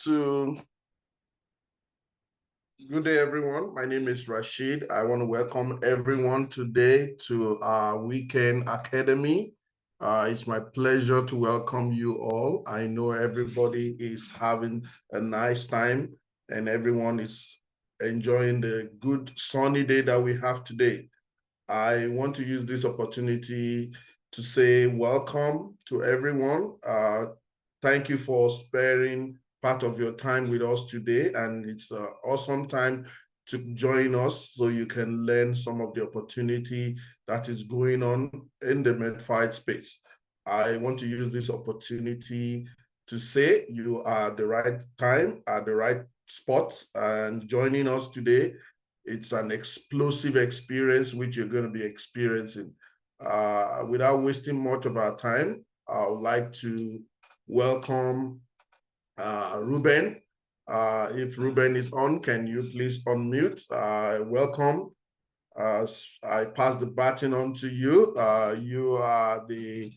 to Good day, everyone. My name is Rashid. I want to welcome everyone today to our weekend academy. It's my pleasure to welcome you all. I know everybody is having a nice time and everyone is enjoying the good sunny day that we have today. I want to use this opportunity to say welcome to everyone. Thank you for sparing part of your time with us today. And it's an awesome time to join us so you can learn some of the opportunity that is going on in the Metfi space. I want to use this opportunity to say you are at the right time, at the right spot, and joining us today. It's an explosive experience which you're going to be experiencing. Without wasting much of our time, I would like to welcome Ruben. If Ruben is on, can you please unmute? Welcome. I pass the baton on to you. You are the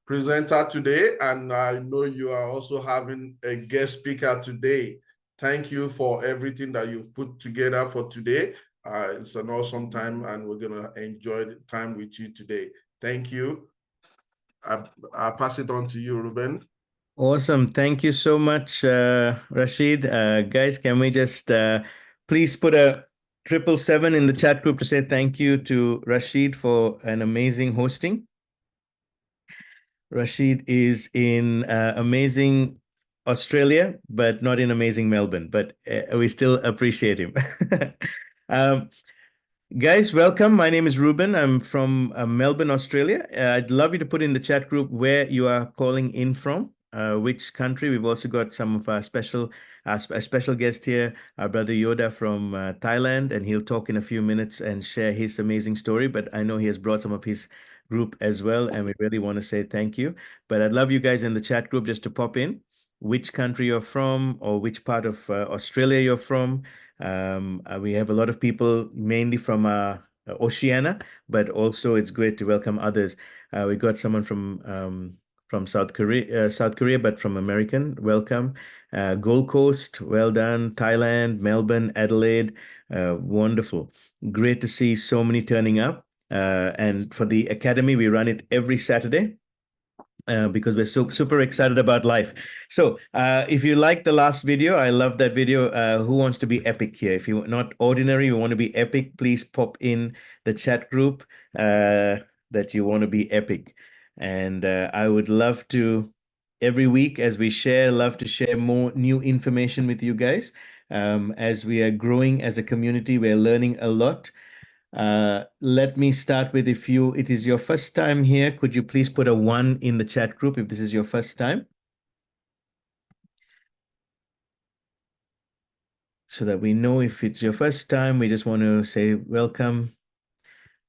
presenter today, and I know you are also having a guest speaker today. Thank you for everything that you've put together for today. It's an awesome time, and we're going to enjoy the time with you today. Thank you. I'll pass it on to you, Ruben. Awesome. Thank you so much, Rashid. Guys, can we just please put a 777 in the chat group to say thank you to Rashid for an amazing hosting. Rashid is in amazing Australia, but not in amazing Melbourne, but we still appreciate him. um, Guys, welcome. My name is Ruben. I'm from Melbourne, Australia. I'd love you to put in the chat group where you are calling in from, which country. We've also got some of our a special guest here, our brother Yodya from Thailand, and he'll talk in a few minutes and share his amazing story. But I know he has brought some of his group as well, and we really want to say thank you. But I'd love you guys in the chat group just to pop in which country you're from or which part of Australia you're from. We have a lot of people, mainly from Oceania, but also it's great to welcome others. We got someone from South Korea, but from American. Welcome, Gold Coast. Well done, Thailand, Melbourne, Adelaide. Wonderful, great to see so many turning up. And for the academy, we run it every Saturday because we're super excited about life. So if you like the last video, I love that video. Who wants to be epic here? If you're not ordinary, you want to be epic, please pop in the chat group that you want to be epic. And I would love to, every week as we share, love to share more new information with you guys. As we are growing as a community, we're learning a lot. Let me start with if it is your first time here, could you please put a 1 in the chat group if this is your first time? So that we know if it's your first time, we just want to say welcome.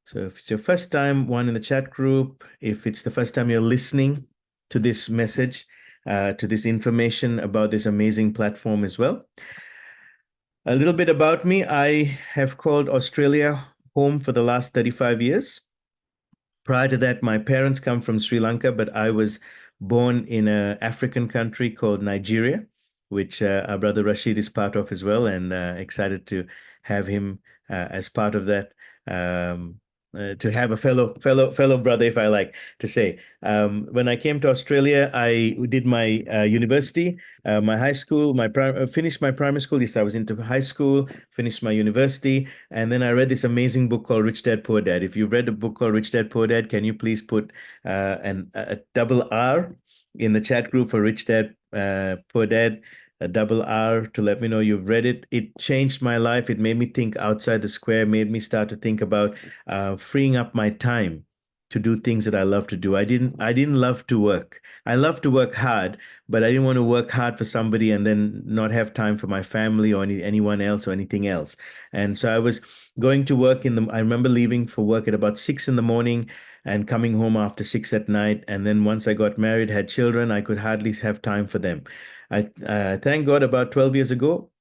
So if it's your first time, 1 in the chat group. If it's the first time you're listening to this message, to this information about this amazing platform as well. A little bit about me. I have called Australia home for the last 35 years. Prior to that, my parents come from Sri Lanka, but I was born in an African country called Nigeria, which our brother Rashid is part of as well, and excited to have him as part of that. To have a fellow brother, if I like to say. When I came to Australia, I did my university, my high school, finished my primary school. Yes, I was into high school, finished my university, and then I read this amazing book called Rich Dad Poor Dad. If you've read a book called Rich Dad Poor Dad, can you please put a double R in the chat group for Rich Dad Poor Dad? A double R to let me know you've read it. It changed my life. It made me think outside the square, made me start to think about freeing up my time to do things that I love to do. I didn't love to work. I love to work hard, but I didn't want to work hard for somebody and then not have time for my family or anyone else or anything else. And so I was going to work I remember leaving for work at about 6 in the morning and coming home after 6 at night. And then once I got married, had children, I could hardly have time for them. I thank God about 12 years ago,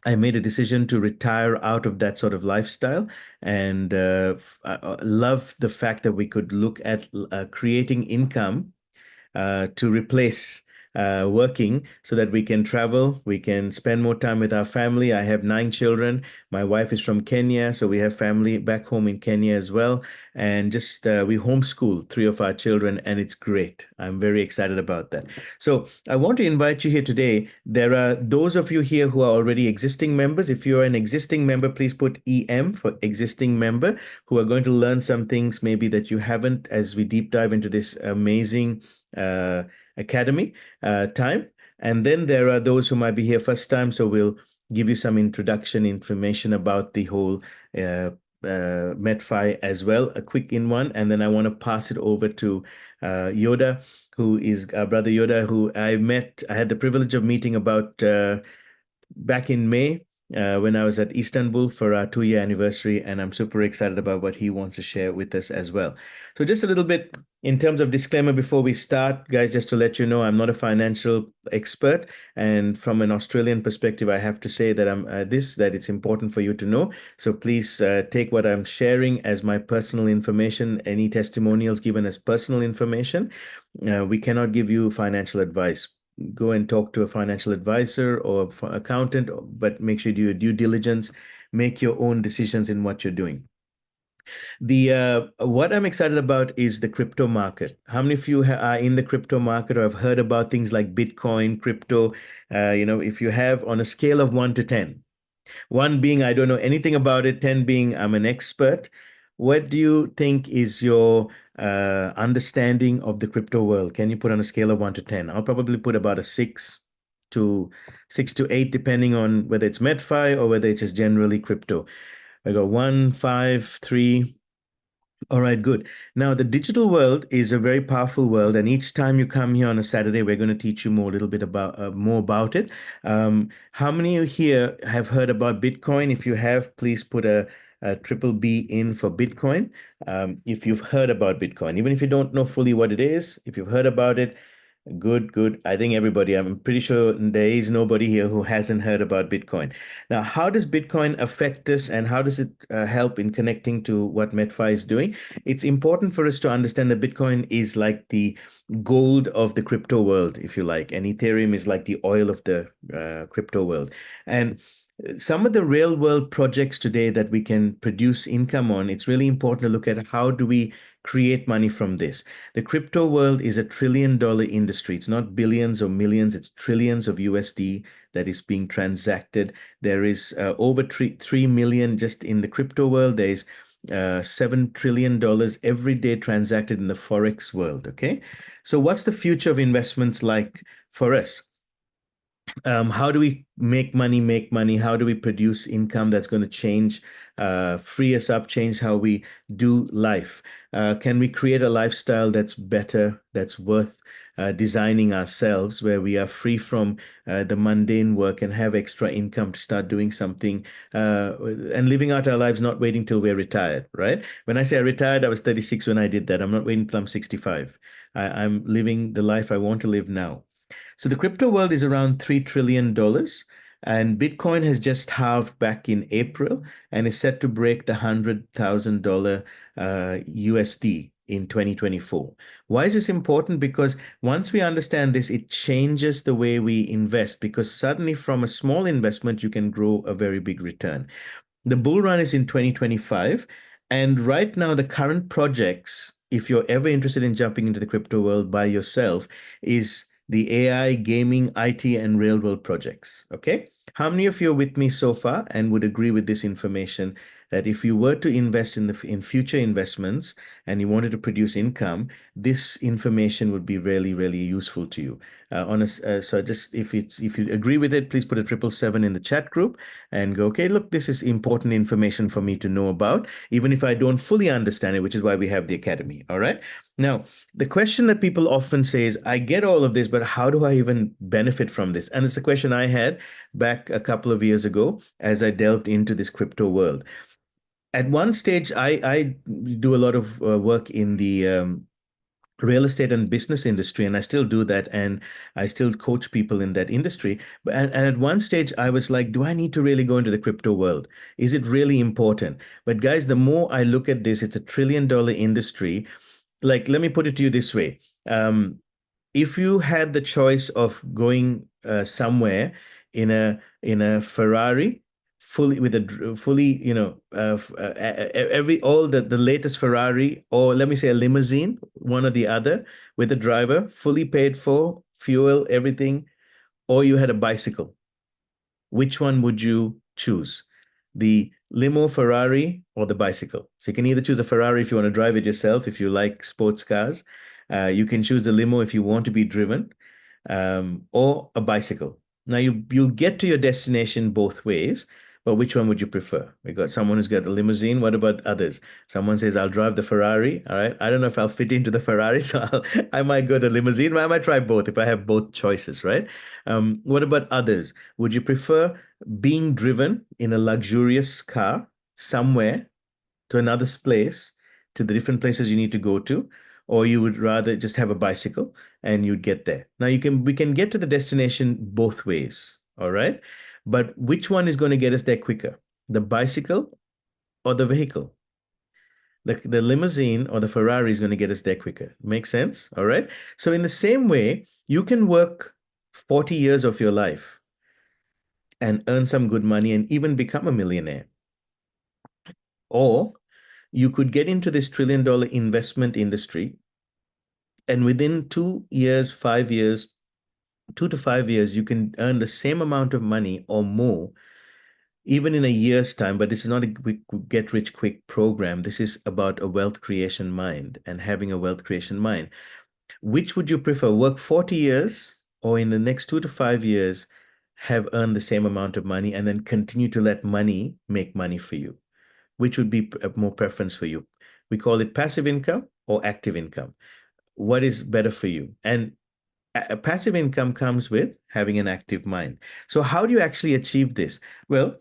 I made a decision to retire out of that sort of lifestyle and love the fact that we could look at creating income to replace working so that we can travel, we can spend more time with our family. I have 9 children. My wife is from Kenya, so we have family back home in Kenya as well. And just we homeschool 3 of our children, and it's great. I'm very excited about that. So I want to invite you here today. There are those of you here who are already existing members. If you're an existing member, please put EM for existing member, who are going to learn some things maybe that you haven't as we deep dive into this amazing academy time. And then there are those who might be here first time. So we'll give you some introduction information about the whole Metfi as well, a quick in one. And then I want to pass it over to Yodya, who is brother Yodya, who I met. I had the privilege of meeting about back in May when I was at Istanbul for our 2 year anniversary, and I'm super excited about what he wants to share with us as well. So, just a little bit in terms of disclaimer before we start, guys, just to let you know, I'm not a financial expert, and from an Australian perspective, I have to say that that it's important for you to know. So please take what I'm sharing as my personal information. Any testimonials given as personal information. We cannot give you financial advice. Go and talk to a financial advisor or accountant, but make sure you do your due diligence, make your own decisions in what you're doing. The what I'm excited about is the crypto market. How many of you are in the crypto market or have heard about things like Bitcoin, crypto? If you have, on a scale of 1 to 10, 1 being I don't know anything about it, 10 being I'm an expert. What do you think is your understanding of the crypto world? Can you put on a scale of 1 to 10? I'll probably put about a to 6 to 8, depending on whether it's MedFi or whether it's just generally crypto. I go 1, 5, 3. All right, good. Now, the digital world is a very powerful world, and each time you come here on a Saturday, we're going to teach you more, a little bit about more about it. How many of you here have heard about Bitcoin? If you have, please put a triple B in for Bitcoin. If you've heard about Bitcoin, even if you don't know fully what it is, if you've heard about it, good, good. I think everybody, I'm pretty sure there is nobody here who hasn't heard about Bitcoin. Now, how does Bitcoin affect us and how does it help in connecting to what Metfi is doing? It's important for us to understand that Bitcoin is like the gold of the crypto world, if you like, and Ethereum is like the oil of the crypto world. And some of the real world projects today that we can produce income on, it's really important to look at how do we create money from this. The crypto world is $1 trillion industry. It's not billions or millions, it's trillions of USD that is being transacted. There is over 3 million just in the crypto world. There is $7 trillion every day transacted in the Forex world. Okay. So, what's the future of investments like for us? How do we make money? How do we produce income that's going to change, free us up, change how we do life? Can we create a lifestyle that's better, that's worth designing ourselves, where we are free from the mundane work and have extra income to start doing something and living out our lives, not waiting till we're retired, right? When I say I retired, I was 36 when I did that. I'm not waiting till I'm 65. I'm living the life I want to live now. So the crypto world is around $3 trillion, and Bitcoin has just halved back in April and is set to break the $100,000 USD in 2024. Why is this important? Because once we understand this, it changes the way we invest, because suddenly from a small investment, you can grow a very big return. The bull run is in 2025. And right now, the current projects, if you're ever interested in jumping into the crypto world by yourself, is the AI, gaming, IT, and real world projects. Okay. How many of you are with me so far and would agree with this information that if you were to invest in future investments and you wanted to produce income, this information would be really, really useful to you? So just if you agree with it, please put a 777 in the chat group and go, okay, look, this is important information for me to know about, even if I don't fully understand it, which is why we have the academy. All right. Now, the question that people often say is, I get all of this, but how do I even benefit from this? And it's a question I had back a couple of years ago as I delved into this crypto world. At one stage, I do a lot of work in the real estate and business industry, and I still do that, and I still coach people in that industry. And at one stage I was like, do I need to really go into the crypto world? Is it really important? But guys, the more I look at this, it's $1 trillion industry. Like, let me put it to you this way. if you had the choice of going somewhere in a Ferrari, fully with a fully, every all the latest Ferrari, or let me say a limousine, one or the other, with a driver, fully paid for, fuel, everything, or you had a bicycle, which one would you choose? The limo, Ferrari, or the bicycle? So you can either choose a Ferrari if you want to drive it yourself, if you like sports cars. You can choose a limo if you want to be driven, or a bicycle. Now you get to your destination both ways, but which one would you prefer? We got someone who's got a limousine. What about others? Someone says, I'll drive the Ferrari. All right. I don't know if I'll fit into the Ferrari, so I might go the limousine, but I might try both if I have both choices, right? What about others? Would you prefer being driven in a luxurious car somewhere to another place, to the different places you need to go to, or you would rather just have a bicycle and you'd get there? Now we can get to the destination both ways, all right? But which one is going to get us there quicker? The bicycle or the vehicle? The limousine or the Ferrari is going to get us there quicker. Makes sense? All right. So in the same way, you can work 40 years of your life and earn some good money and even become a millionaire. Or you could get into this $1 trillion investment industry, and within 2 years, 5 years, 2 to 5 years, you can earn the same amount of money or more, even in a year's time. But this is not a quick get rich quick program. This is about a wealth creation mind and having a wealth creation mind. Which would you prefer? Work 40 years, or in the next 2 to 5 years, have earned the same amount of money and then continue to let money make money for you? Which would be a more preference for you? We call it passive income or active income. What is better for you? And a passive income comes with having an active mind. So how do you actually achieve this? Well,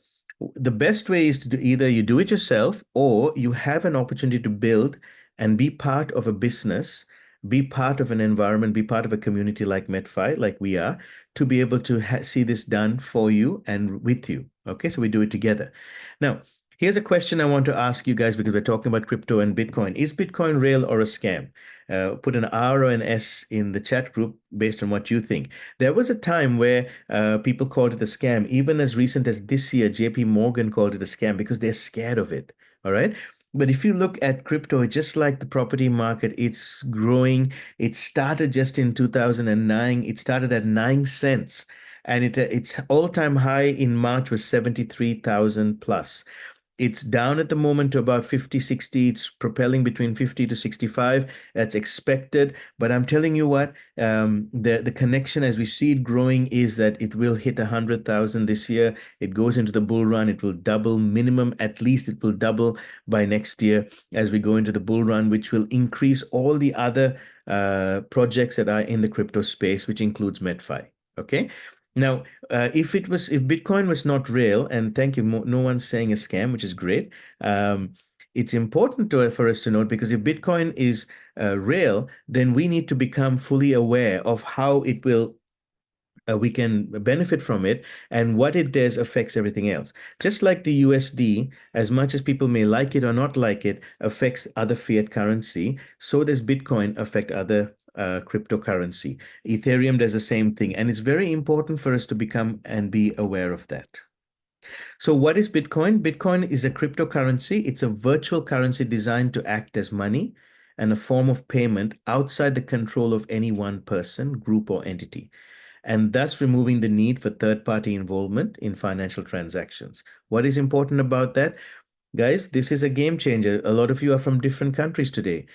the best way is to either you do it yourself, or you have an opportunity to build and be part of a business, be part of an environment, be part of a community like Metfi, like we are, to be able to see this done for you and with you. Okay, so we do it together. Now, here's a question I want to ask you guys, because we're talking about crypto and Bitcoin. Is Bitcoin real or a scam? Put an R or an S in the chat group based on what you think. There was a time where people called it a scam. Even as recent as this year, JP Morgan called it a scam because they're scared of it. All right. But if you look at crypto, just like the property market, it's growing. It started just in 2009. It started at 9 cents. And its all-time high in March was 73,000 plus. It's down at the moment to about 50, 60. It's propelling between 50 to 65. That's expected. But I'm telling you what, the connection as we see it growing is that it will hit 100,000 this year. It goes into the bull run. It will double minimum. At least it will double by next year as we go into the bull run, which will increase all the other projects that are in the crypto space, which includes Metfi. Okay. Now, if Bitcoin was not real, and thank you, no one's saying a scam, which is great. It's important for us to note, because if Bitcoin is real, then we need to become fully aware of how it will. We can benefit from it, and what it does affects everything else. Just like the USD, as much as people may like it or not like it, affects other fiat currency, so does Bitcoin affect other cryptocurrency. Ethereum does the same thing, and it's very important for us to become and be aware of that. So what is Bitcoin? Bitcoin is a cryptocurrency. It's a virtual currency designed to act as money and a form of payment outside the control of any one person, group, or entity, and thus removing the need for third-party involvement in financial transactions. What is important about that? Guys, this is a game changer. A lot of you are from different countries today.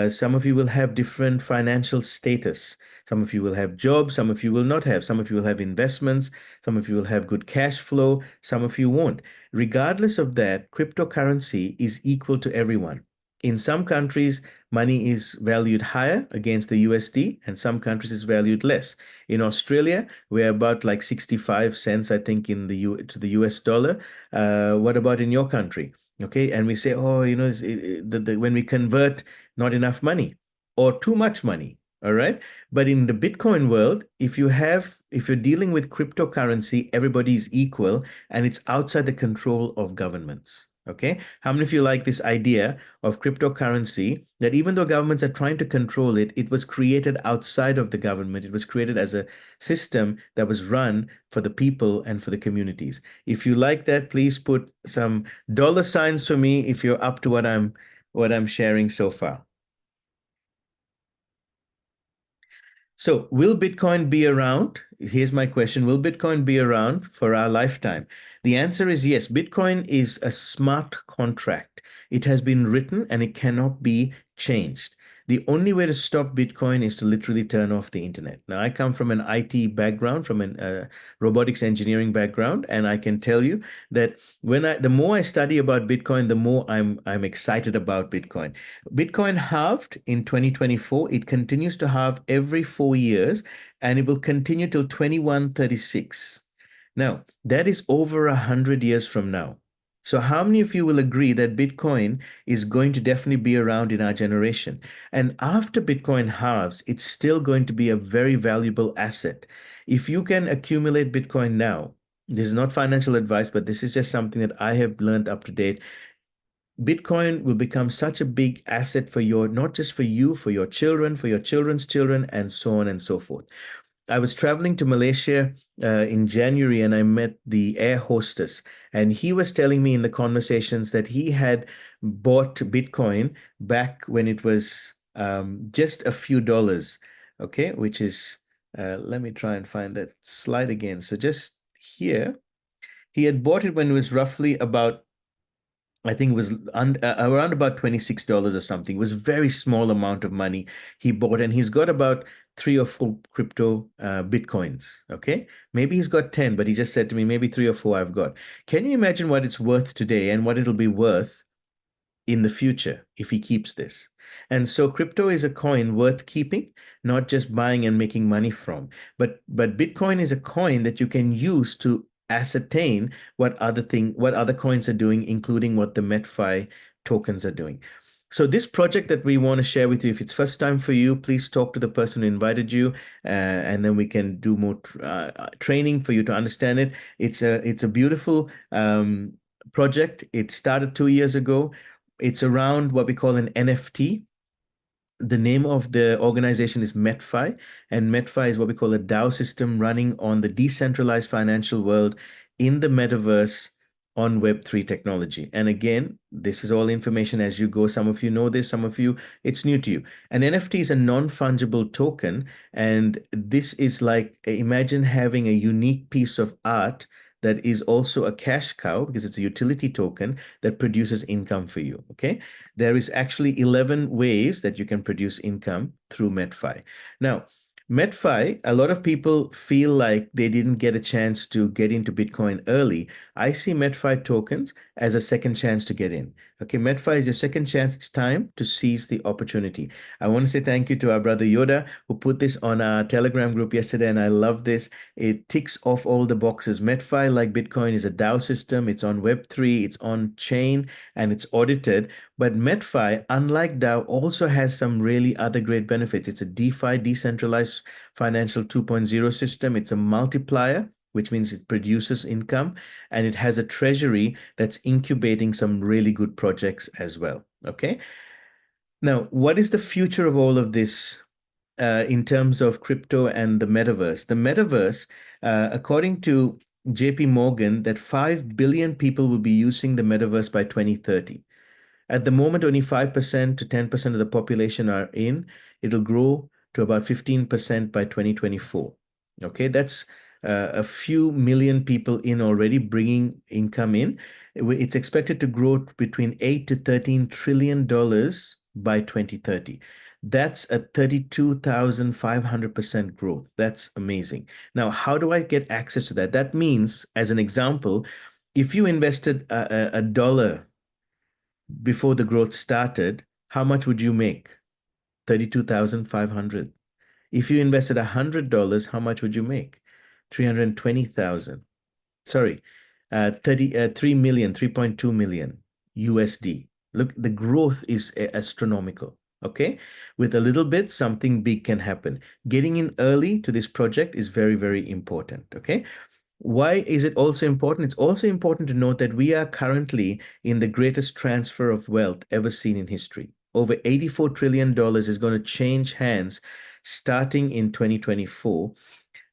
Some of you will have different financial status. Some of you will have jobs. Some of you will not have. Some of you will have investments. Some of you will have good cash flow. Some of you won't. Regardless of that, cryptocurrency is equal to everyone. In some countries, money is valued higher against the USD, and some countries is valued less. In Australia, we're about like 65 cents, I think, to the US dollar. What about in your country? Okay, and we say, oh, when we convert, not enough money or too much money. All right. But in the Bitcoin world, if you're dealing with cryptocurrency, everybody is equal, and it's outside the control of governments. Okay. How many of you like this idea of cryptocurrency that even though governments are trying to control it, it was created outside of the government? It was created as a system that was run for the people and for the communities. If you like that, please put some dollar signs for me if you're up to what I'm sharing so far. So, will Bitcoin be around? Here's my question. Will Bitcoin be around for our lifetime? The answer is yes. Bitcoin is a smart contract. It has been written and it cannot be changed. The only way to stop Bitcoin is to literally turn off the internet. Now, I come from an IT background, from an robotics engineering background, and I can tell you that the more I study about Bitcoin, the more I'm excited about Bitcoin. Bitcoin halved in 2024. It continues to halve every 4 years, and it will continue till 2136. Now, that is over 100 years from now. So, how many of you will agree that Bitcoin is going to definitely be around in our generation? And after Bitcoin halves, it's still going to be a very valuable asset. If you can accumulate Bitcoin now, this is not financial advice, but this is just something that I have learned up to date. Bitcoin will become such a big asset for not just for you, for your children, for your children's children, and so on and so forth. I was traveling to Malaysia in January and I met the air hostess. And he was telling me in the conversations that he had bought Bitcoin back when it was just a few dollars. Okay, which is, let me try and find that slide again. So just here, he had bought it when it was roughly about, I think it was around about $26 or something. It was a very small amount of money he bought, and he's got about 3 or 4 crypto bitcoins. Okay, maybe he's got 10, but he just said to me, maybe 3 or 4 I've got. Can you imagine what it's worth today and what it'll be worth in the future if he keeps this? And so crypto is a coin worth keeping, not just buying and making money from. But Bitcoin is a coin that you can use to ascertain what other coins are doing, including what the Metfi tokens are doing. So this project that we want to share with you, if it's first time for you, please talk to the person who invited you, and then we can do more training for you to understand it. It's a beautiful project. It started 2 years ago. It's around what we call an NFT. The name of the organization is Metfi, and Metfi is what we call a DAO system running on the decentralized financial world in the metaverse on Web3 technology. And again, this is all information as you go. Some of you know this, some of you, it's new to you. An NFT is a non-fungible token, and this is like, imagine having a unique piece of art that is also a cash cow because it's a utility token that produces income for you. Okay. There is actually 11 ways that you can produce income through Metfi. Now, Metfi, a lot of people feel like they didn't get a chance to get into Bitcoin early. I see Metfi tokens as a second chance to get in. Okay, Metfi is your second chance. It's time to seize the opportunity. I want to say thank you to our brother Yodya, who put this on our Telegram group yesterday, and I love this. It ticks off all the boxes. Metfi, like Bitcoin, is a DAO system. It's on Web3, it's on chain, and it's audited. But Metfi, unlike DAO, also has some really other great benefits. It's a DeFi, decentralized financial 2.0 system. It's a multiplier, which means it produces income, and it has a treasury that's incubating some really good projects as well. Okay. Now, what is the future of all of this in terms of crypto and the metaverse? The metaverse, according to JP Morgan, that 5 billion people will be using the metaverse by 2030. At the moment, only 5% to 10% of the population are in. It'll grow to about 15% by 2024. Okay, that's a few million people in already bringing income in. It's expected to grow between 8 to 13 trillion dollars by 2030. That's a 32,500% growth. That's amazing. Now, how do I get access to that? That means, as an example, if you invested a dollar before the growth started, how much would you make? 32,500. If you invested $100, how much would you make? 320,000. Sorry, 3 million, 3.2 million USD. Look, the growth is astronomical. Okay. With a little bit, something big can happen. Getting in early to this project is very, very important. Okay. Why is it also important? It's also important to note that we are currently in the greatest transfer of wealth ever seen in history. Over $84 trillion is going to change hands starting in 2024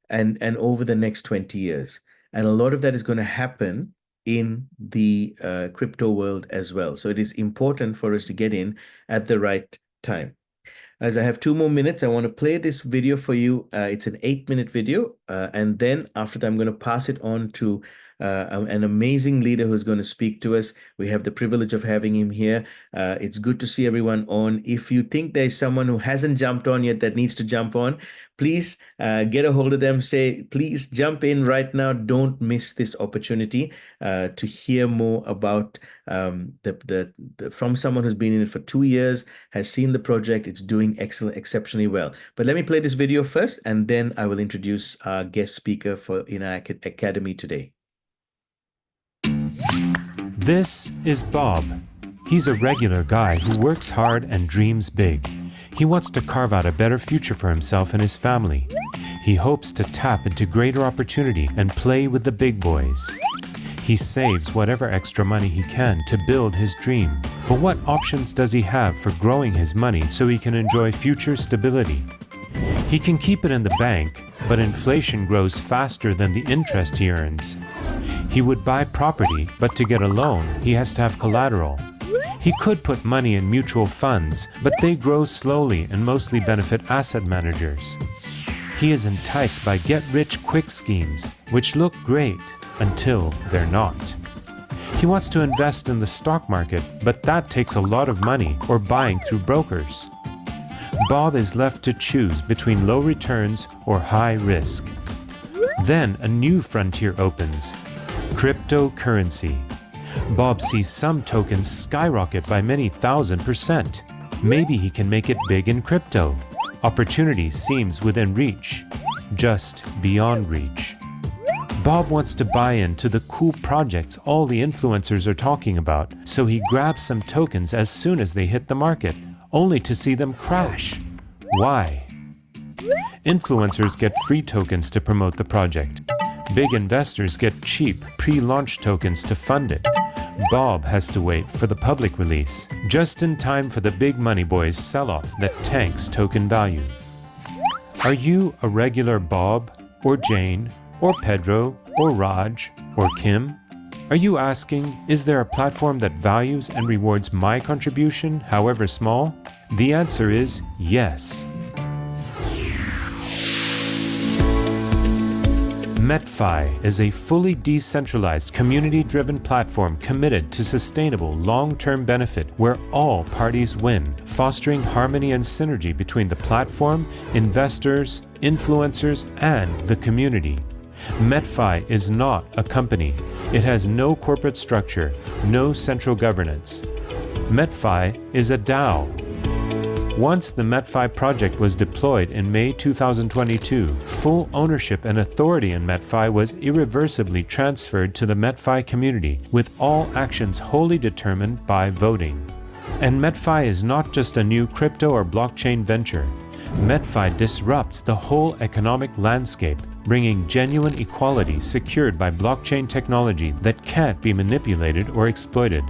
and over the next 20 years. And a lot of that is going to happen in the crypto world as well. So it is important for us to get in at the right time. As I have 2 more minutes, I want to play this video for you. It's an 8-minute video. And then after that, I'm going to pass it on to an amazing leader who's going to speak to us. We have the privilege of having him here. It's good to see everyone on. If you think there's someone who hasn't jumped on yet that needs to jump on, please get a hold of them. Say, please jump in right now. Don't miss this opportunity to hear more about from someone who's been in it for 2 years, has seen the project. It's doing exceptionally well. But let me play this video first, and then I will introduce our guest speaker in our academy today. This is Bob. He's a regular guy who works hard and dreams big. He wants to carve out a better future for himself and his family. He hopes to tap into greater opportunity and play with the big boys. He saves whatever extra money he can to build his dream. But what options does he have for growing his money so he can enjoy future stability? He can keep it in the bank, but inflation grows faster than the interest he earns. He would buy property, but to get a loan, he has to have collateral. He could put money in mutual funds, but they grow slowly and mostly benefit asset managers. He is enticed by get-rich-quick schemes, which look great until they're not. He wants to invest in the stock market, but that takes a lot of money or buying through brokers. Bob is left to choose between low returns or high risk. Then a new frontier opens: cryptocurrency. Bob sees some tokens skyrocket by many 1,000%. Maybe he can make it big in crypto. Opportunity seems within reach, just beyond reach. Bob wants to buy into the cool projects all the influencers are talking about, so he grabs some tokens as soon as they hit the market, only to see them crash. Why? Influencers get free tokens to promote the project. Big investors get cheap pre-launch tokens to fund it. Bob has to wait for the public release, just in time for the big money boys sell-off that tanks token value. Are you a regular Bob, or Jane, or Pedro, or Raj, or Kim? Are you asking, is there a platform that values and rewards my contribution, however small? The answer is yes. Metfi is a fully decentralized, community-driven platform committed to sustainable, long-term benefit where all parties win, fostering harmony and synergy between the platform, investors, influencers, and the community. Metfi is not a company. It has no corporate structure, no central governance. Metfi is a DAO. Once the Metfi project was deployed in May 2022, full ownership and authority in Metfi was irreversibly transferred to the Metfi community, with all actions wholly determined by voting. And Metfi is not just a new crypto or blockchain venture. Metfi disrupts the whole economic landscape, bringing genuine equality secured by blockchain technology that can't be manipulated or exploited.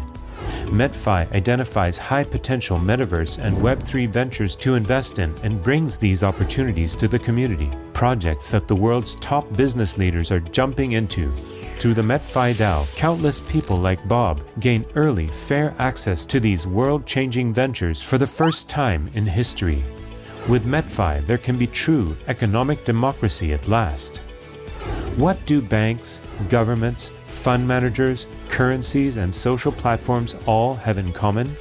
Metfi identifies high-potential metaverse and Web3 ventures to invest in and brings these opportunities to the community, projects that the world's top business leaders are jumping into. Through the Metfi DAO, countless people like Bob gain early, fair access to these world-changing ventures for the first time in history. With Metfi, there can be true economic democracy at last. What do banks, governments, fund managers, currencies, and social platforms all have in common?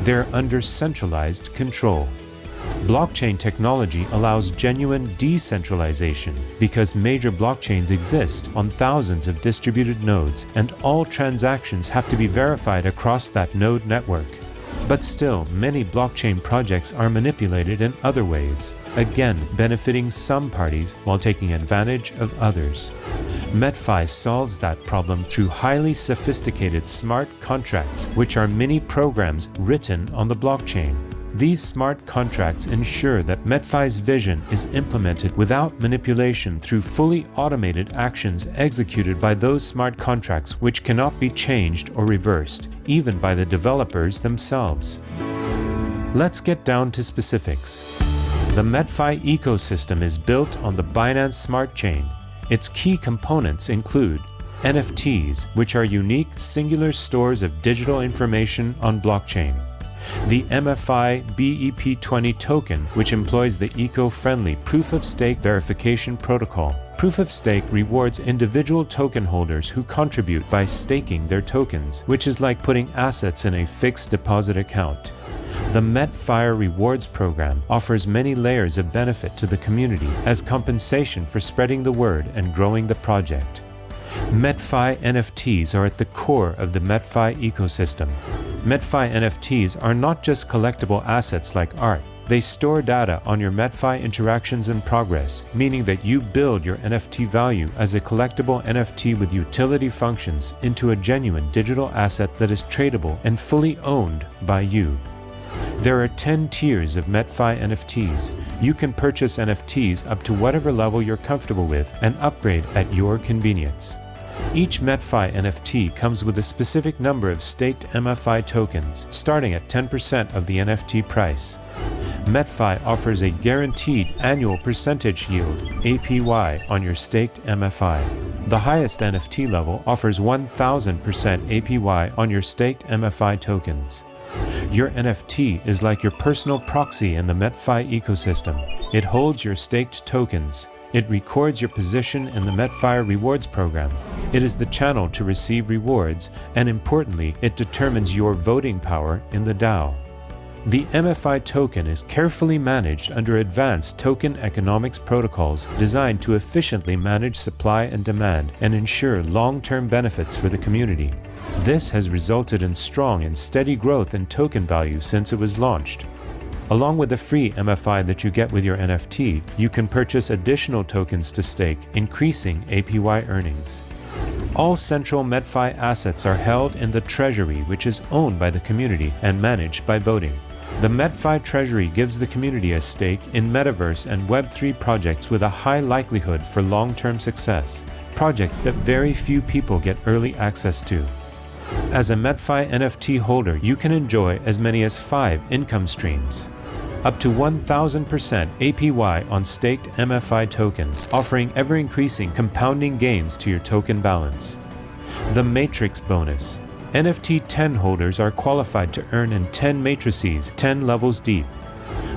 They're under centralized control. Blockchain technology allows genuine decentralization because major blockchains exist on thousands of distributed nodes, and all transactions have to be verified across that node network. But still, many blockchain projects are manipulated in other ways, again benefiting some parties while taking advantage of others. Metfi solves that problem through highly sophisticated smart contracts, which are mini programs written on the blockchain. These smart contracts ensure that Metfi's vision is implemented without manipulation through fully automated actions executed by those smart contracts which cannot be changed or reversed, even by the developers themselves. Let's get down to specifics. The Metfi ecosystem is built on the Binance Smart Chain. Its key components include NFTs, which are unique singular stores of digital information on blockchain. The MFI BEP20 token, which employs the eco-friendly proof-of-stake verification protocol. Proof-of-stake rewards individual token holders who contribute by staking their tokens, which is like putting assets in a fixed deposit account. The Metfire Rewards program offers many layers of benefit to the community as compensation for spreading the word and growing the project. Metfi NFTs are at the core of the Metfi ecosystem. Metfi NFTs are not just collectible assets like art. They store data on your Metfi interactions and progress, meaning that you build your NFT value as a collectible NFT with utility functions into a genuine digital asset that is tradable and fully owned by you. There are 10 tiers of Metfi NFTs. You can purchase NFTs up to whatever level you're comfortable with and upgrade at your convenience. Each Metfi NFT comes with a specific number of staked MFI tokens, starting at 10% of the NFT price. Metfi offers a guaranteed annual percentage yield, APY, on your staked MFI. The highest NFT level offers 1000% APY on your staked MFI tokens. Your NFT is like your personal proxy in the Metfi ecosystem. It holds your staked tokens. It records your position in the Metfire Rewards program. It is the channel to receive rewards, and importantly, it determines your voting power in the DAO. The MFI token is carefully managed under advanced token economics protocols designed to efficiently manage supply and demand and ensure long-term benefits for the community. This has resulted in strong and steady growth in token value since it was launched. Along with the free MFI that you get with your NFT, you can purchase additional tokens to stake, increasing APY earnings. All central Metfi assets are held in the treasury, which is owned by the community and managed by voting. The Metfi treasury gives the community a stake in Metaverse and Web3 projects with a high likelihood for long-term success, projects that very few people get early access to. As a Metfi NFT holder, you can enjoy as many as 5 income streams. Up to 1000% APY on staked MFI tokens, offering ever-increasing compounding gains to your token balance. The Matrix bonus. NFT 10 holders are qualified to earn in 10 matrices, 10 levels deep.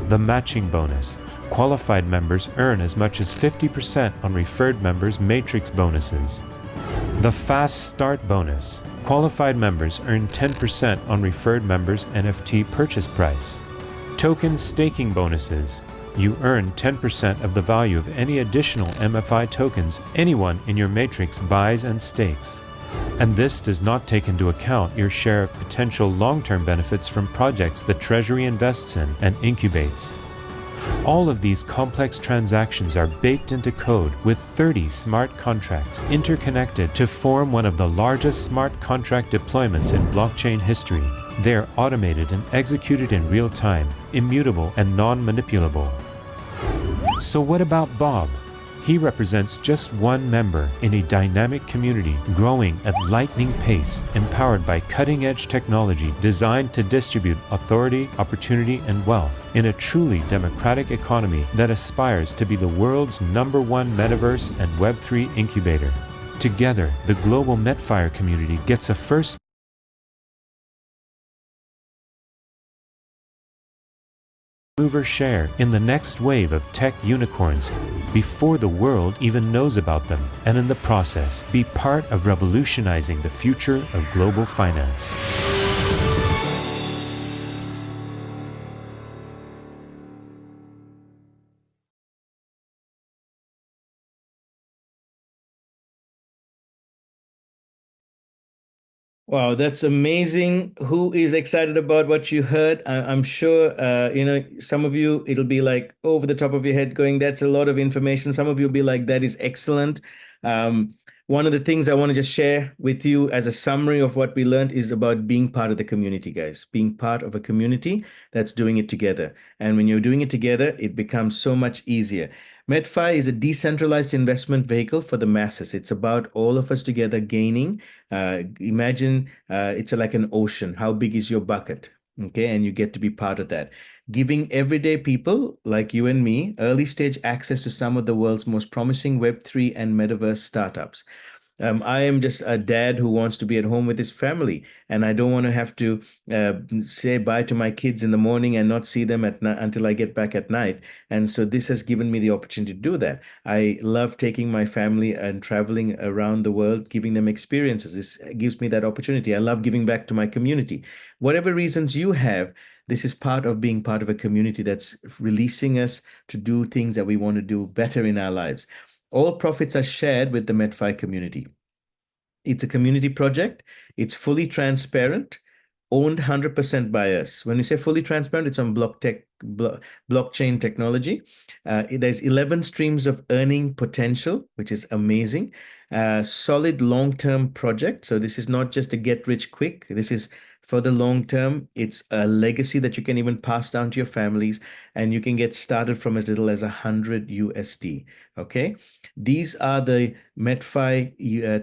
The matching bonus. Qualified members earn as much as 50% on referred members' matrix bonuses. The Fast Start bonus. Qualified members earn 10% on referred members' NFT purchase price. Token staking bonuses. You earn 10% of the value of any additional MFI tokens anyone in your matrix buys and stakes. And this does not take into account your share of potential long-term benefits from projects the Treasury invests in and incubates. All of these complex transactions are baked into code with 30 smart contracts interconnected to form one of the largest smart contract deployments in blockchain history. They are automated and executed in real time, immutable and non-manipulable. So what about Bob? He represents just one member in a dynamic community growing at lightning pace, empowered by cutting-edge technology designed to distribute authority, opportunity, and wealth in a truly democratic economy that aspires to be the world's #1 metaverse and Web3 incubator. Together, the global Metfire community gets a first mover share in the next wave of tech unicorns before the world even knows about them, and in the process, be part of revolutionizing the future of global finance. Wow, that's amazing. Who is excited about what you heard? I'm sure, some of you, it'll be like over the top of your head going, that's a lot of information. Some of you will be like, that is excellent. one of the things I want to just share with you as a summary of what we learned is about being part of the community, guys. Being part of a community that's doing it together. And when you're doing it together, it becomes so much easier. Metfi is a decentralized investment vehicle for the masses. It's about all of us together gaining. Imagine it's like an ocean. How big is your bucket? Okay, and you get to be part of that. Giving everyday people like you and me early stage access to some of the world's most promising Web3 and metaverse startups. I am just a dad who wants to be at home with his family, and I don't want to have to say bye to my kids in the morning and not see them at until I get back at night. And so this has given me the opportunity to do that. I love taking my family and traveling around the world, giving them experiences. This gives me that opportunity. I love giving back to my community. Whatever reasons you have, this is part of being part of a community that's releasing us to do things that we want to do better in our lives. All profits are shared with the Metfi community. It's a community project. It's fully transparent, owned 100% by us. When we say fully transparent, it's on blockchain technology. There's 11 streams of earning potential, which is amazing. Solid long-term project. So this is not just a get rich quick. This is for the long term. It's a legacy that you can even pass down to your families, and you can get started from as little as 100 USD. Okay, these are the Metfi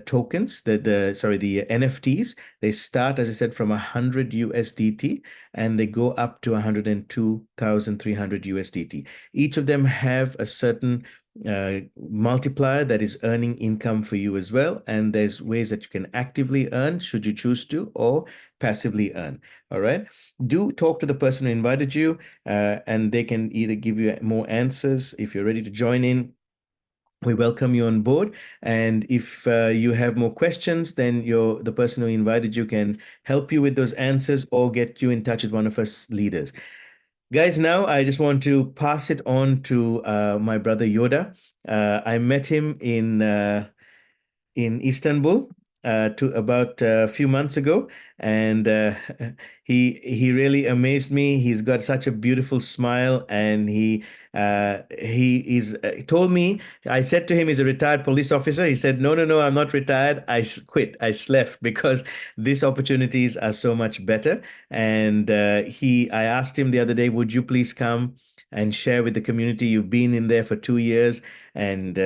tokens, the NFTs. They start, as I said, from 100 USDT and they go up to 102,300 USDT. Each of them have a certain multiplier that is earning income for you as well. And there's ways that you can actively earn should you choose to, or passively earn. All right. Do talk to the person who invited you, and they can either give you more answers if you're ready to join in. We welcome you on board. And if you have more questions, then the person who invited you can help you with those answers or get you in touch with one of us leaders. Guys, now I just want to pass it on to my brother Yodya. I met him in Istanbul to about a few months ago, and he really amazed me. He's got such a beautiful smile, and he told me. I said to him, he's a retired police officer. He said, no, I'm not retired. I quit. I left because these opportunities are so much better. And I asked him the other day, would you please come and share with the community? You've been in there for 2 years, and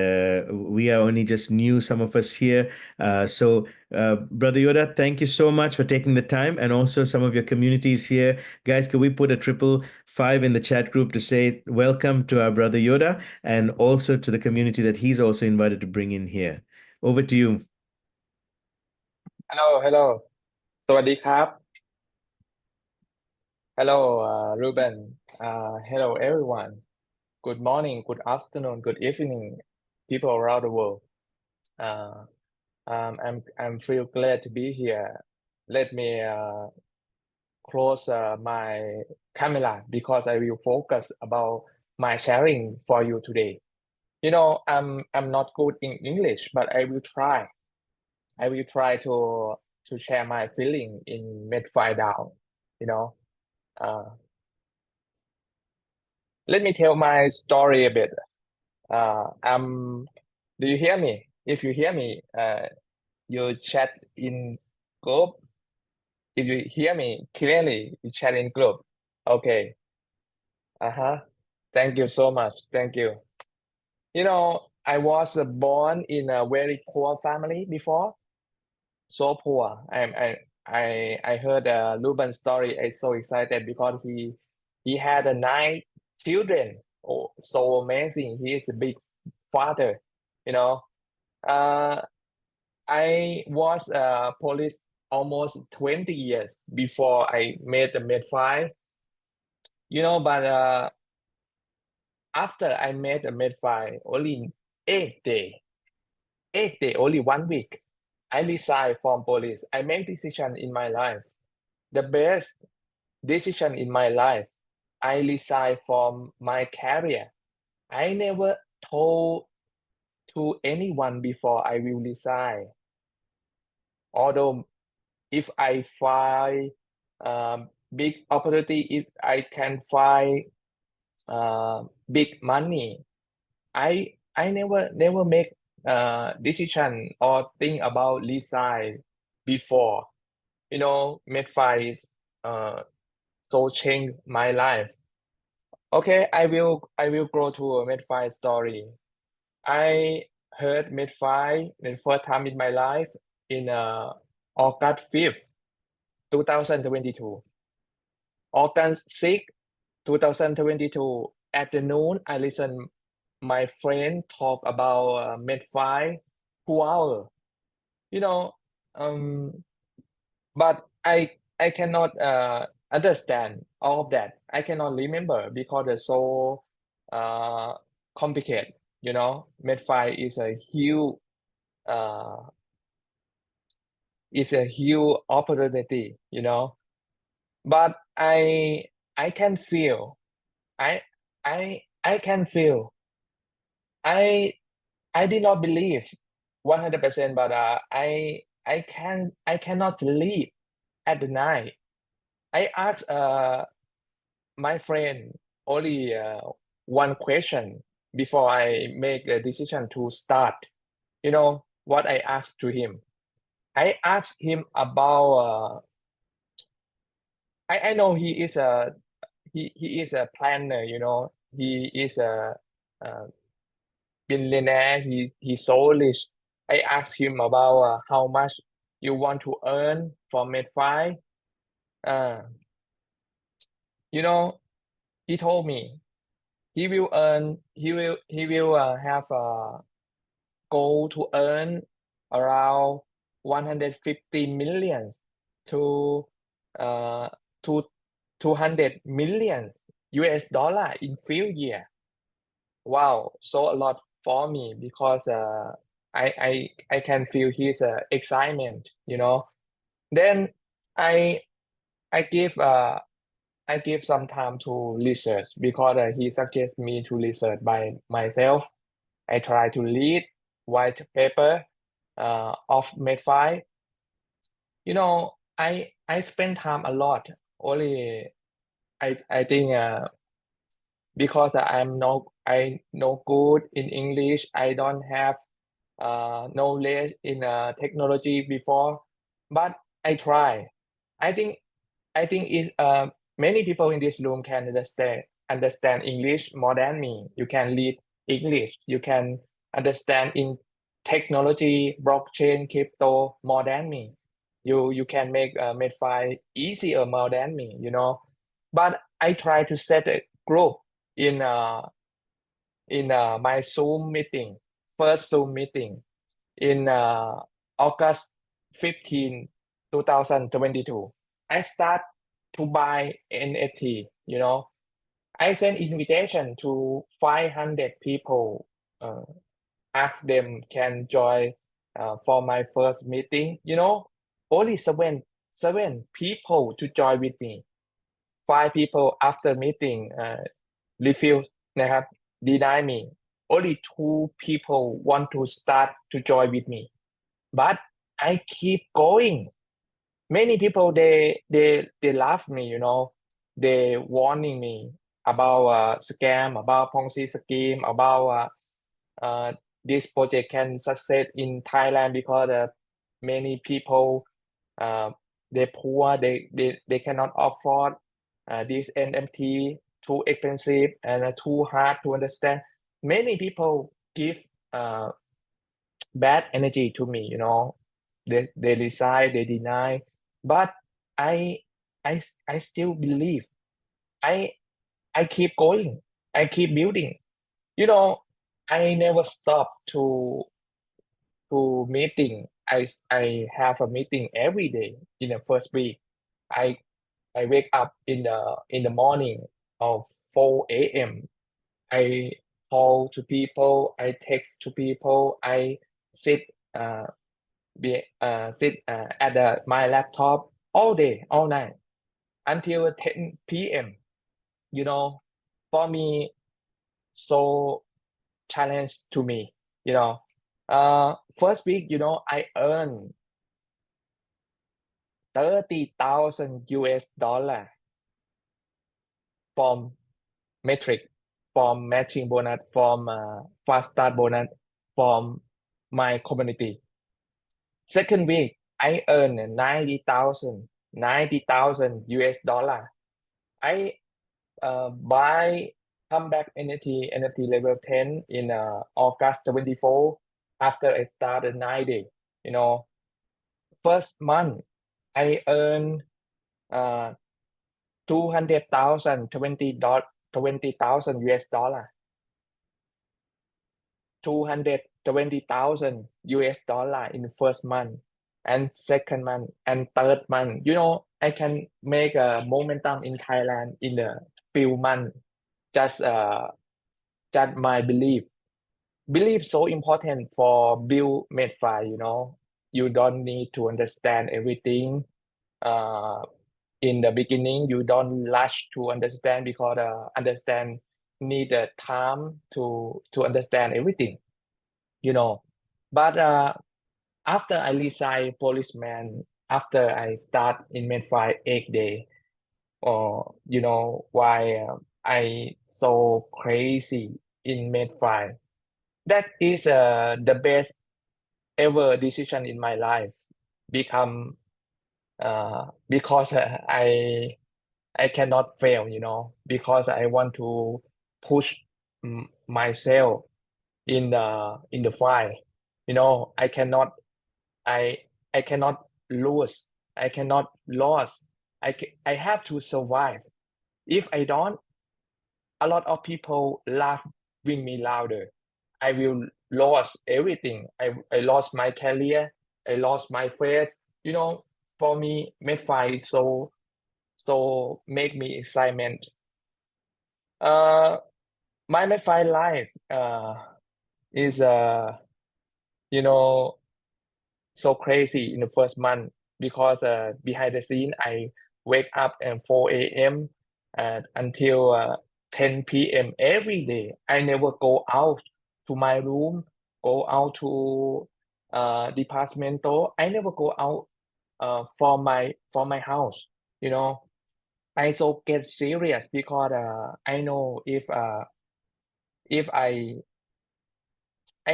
we are only just new, some of us here. Brother Yodya, thank you so much for taking the time, and also some of your communities here. Guys, could we put a 555 in the chat group to say welcome to our brother Yodya, and also to the community that he's also invited to bring in here. Over to you. Hello สวัสดีครับ Hello Ruben hello everyone. Good morning, good afternoon, good evening, people around the world. I'm feel glad to be here. Let me close my camera because I will focus about my sharing for you today. You know, I'm not good in English, but I will try. I will try to share my feeling in Metfi DAO. You know, let me tell my story a bit. Do you hear me? If you hear me, you chat in group. If you hear me clearly, you chat in group. Okay. Thank you so much. Thank you. You know, I was born in a very poor family before. So poor. I heard Ruben's story. I'm so excited because he had 9 children. Oh, so amazing. He is a big father. You know, I was a police almost 20 years before I made the Metfi. You know, but after I made the Metfi, only 8 days, only 1 week, I resigned from police. I made decision in my life, the best decision in my life. I resigned from my career. I never told to anyone before I will resign. Although if I find big opportunity, if I can find big money, I never make decision or think about resign before. Metfi is so changed my life. Okay, I will go to a Metfi story. I heard Metfi the first time in my life in August 5th, 2022. August 6th, 2022 afternoon, I listened my friend talk about Metfi 2 hours. Um, but I cannot understand all of that. I cannot remember because it's so complicated. Metfi uh, is a huge opportunity. But I can feel I I can feel I I did not believe 100%, but I cannot sleep at the night. I asked my friend only one question before I make a decision to start. What I asked to him? I asked him about. I know he is a planner. He is a billionaire. He's so rich. I asked him about how much you want to earn from Medfi. Uh, he told me he will have a goal to earn around 150 million to uh to 200 million US dollar in few years. Wow, so a lot for me because I can feel his excitement. Then I I give some time to research because he suggests me to research by myself. I try to read white paper of Medfi. I spend time a lot. Only I think because I no good in English. I don't have knowledge in technology before, but I try. I think many people in this room can understand English more than me. You can read English. You can understand in technology, blockchain, crypto more than me. You can make Medfi easier more than me. But I try to set a group in my Zoom meeting, first Zoom meeting in August 15, 2022. I start to buy NFT. I send invitation to 500 people, ask them can join for my first meeting. Only seven people to join with me. 5 people after meeting refuse นะครับ deny me. Only 2 people want to start to join with me, but I keep going. Many people they laugh me. They warning me about scam, about Ponzi scheme, about this project can succeed in Thailand because many people uh, they poor, they cannot afford this NFT, too expensive and too hard to understand. Many people give bad energy to me. They decide, they deny, but I I still believe. I I keep going. I keep building. I never stop to meeting. I have a meeting every day in the first week. I I wake up in the morning of 4 a.m. I call to people. I text to people. I sit at my laptop all day, all night until 10 p.m. For me, so challenge to me. First week, I earned 30,000 US dollar from metric, from matching bonus, from fast start bonus, from my community. Second week, I earn 90,000 US dollar. I buy comeback NFT level 10 in August 24 after I started 90. You know, first month I earn 200,000 20,000 US dollar. 220,000 US dollar in the first month and second month and third month. You know, I can make a momentum in Thailand in a few months. Just my belief. Belief so important for build Metfi, you know. You don't need to understand everything. In the beginning, you don't rush to understand because understand need the time to understand everything, you know. But after I resign policeman, after I start in Metfi 8 day, or you know why I so crazy in Metfi. That is the best ever decision in my life. Become because I cannot fail, you know, because I want to push myself in the fight. You know, I cannot lose. I cannot lose. I have to survive. If I don't, a lot of people laughing me louder. I will lose everything. I lost my career. I lost my face. You know, for me, Medfi is so make me excitement. My Medfi life is you know, so crazy in the first month because behind the scene I wake up at 4 a.m. Until 10 p.m. every day. I never go out to my room, go out to departmental. I never go out from my house. You know, I so get serious because I know if I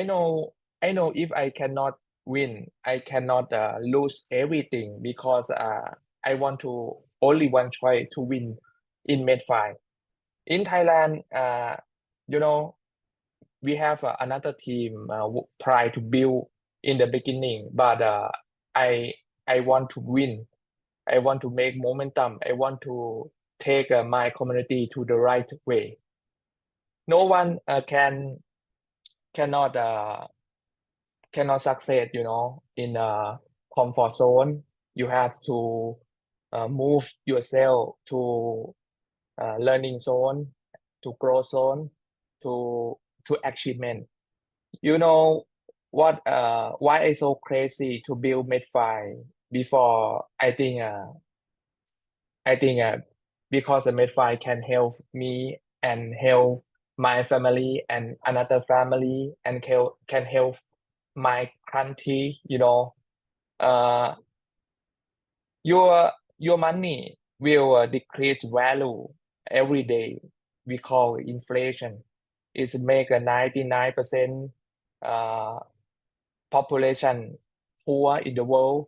know if I cannot win, I cannot lose everything because I want to only one try to win in Medfi. In Thailand, you know, we have another team try to build in the beginning, but I want to win. I want to make momentum. I want to take my community to the right way. No one cannot succeed, you know, in a comfort zone. You have to move yourself to learning zone, to growth zone, to achievement. You know what? Why I so crazy to build Medfi before? I think because the Medfi can help me and help my family and another family and can help my country. You know, your money will decrease value every day. We call inflation. It's make a 99% population poor in the world.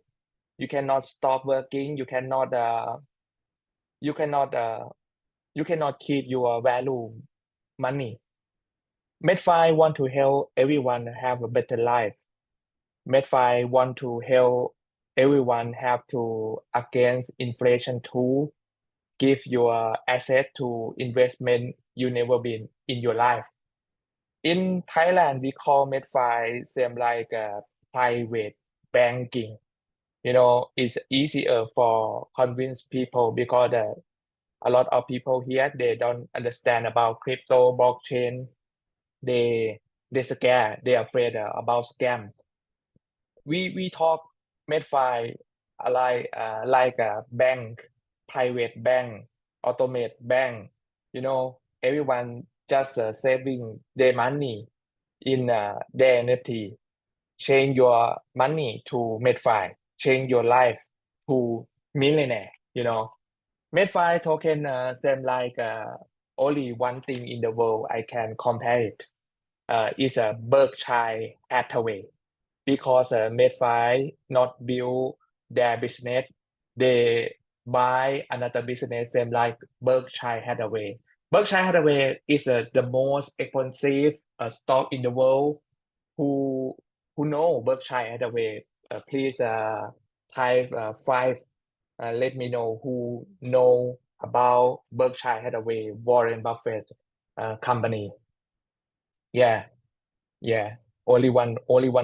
You cannot stop working. You cannot keep your value money. Medfi want to help everyone have a better life. Medfi want to help everyone have to against inflation too. Give your asset to investment you never been in your life. In Thailand, we call Medfi same like private banking. You know, it's easier for convince people because a lot of people here they don't understand about crypto, blockchain. They scare. They afraid about scam. We talk Medfi like a bank, private bank, automate bank. You know, everyone just saving their money in their NFT. Change your money to Medfi. Change your life to millionaire. You know, Medfi token same like only one thing in the world I can compare it. Is a Berkshire Hathaway. because Metfi not build their business. They buy another business, same like Berkshire Hathaway. Berkshire Hathaway is the most expensive stock in the world. Who know Berkshire Hathaway? Please type 5. Let me know who know about Berkshire Hathaway, Warren Buffett company. Yeah. Only one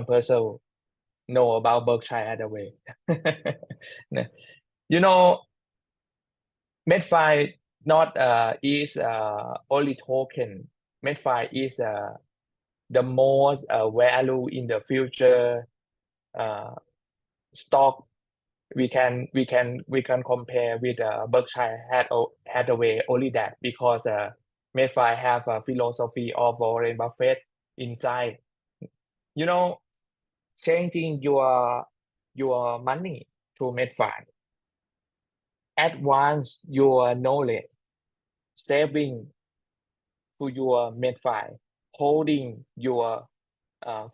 person know about Berkshire Hathaway. You know, Metfi not is only token. Metfi is the most value in the future stock. We can compare with Berkshire Hathaway only that because Metfi have a philosophy of Warren Buffett inside. You know, changing your money to Metfi, advance your knowledge, saving to your Metfi, holding your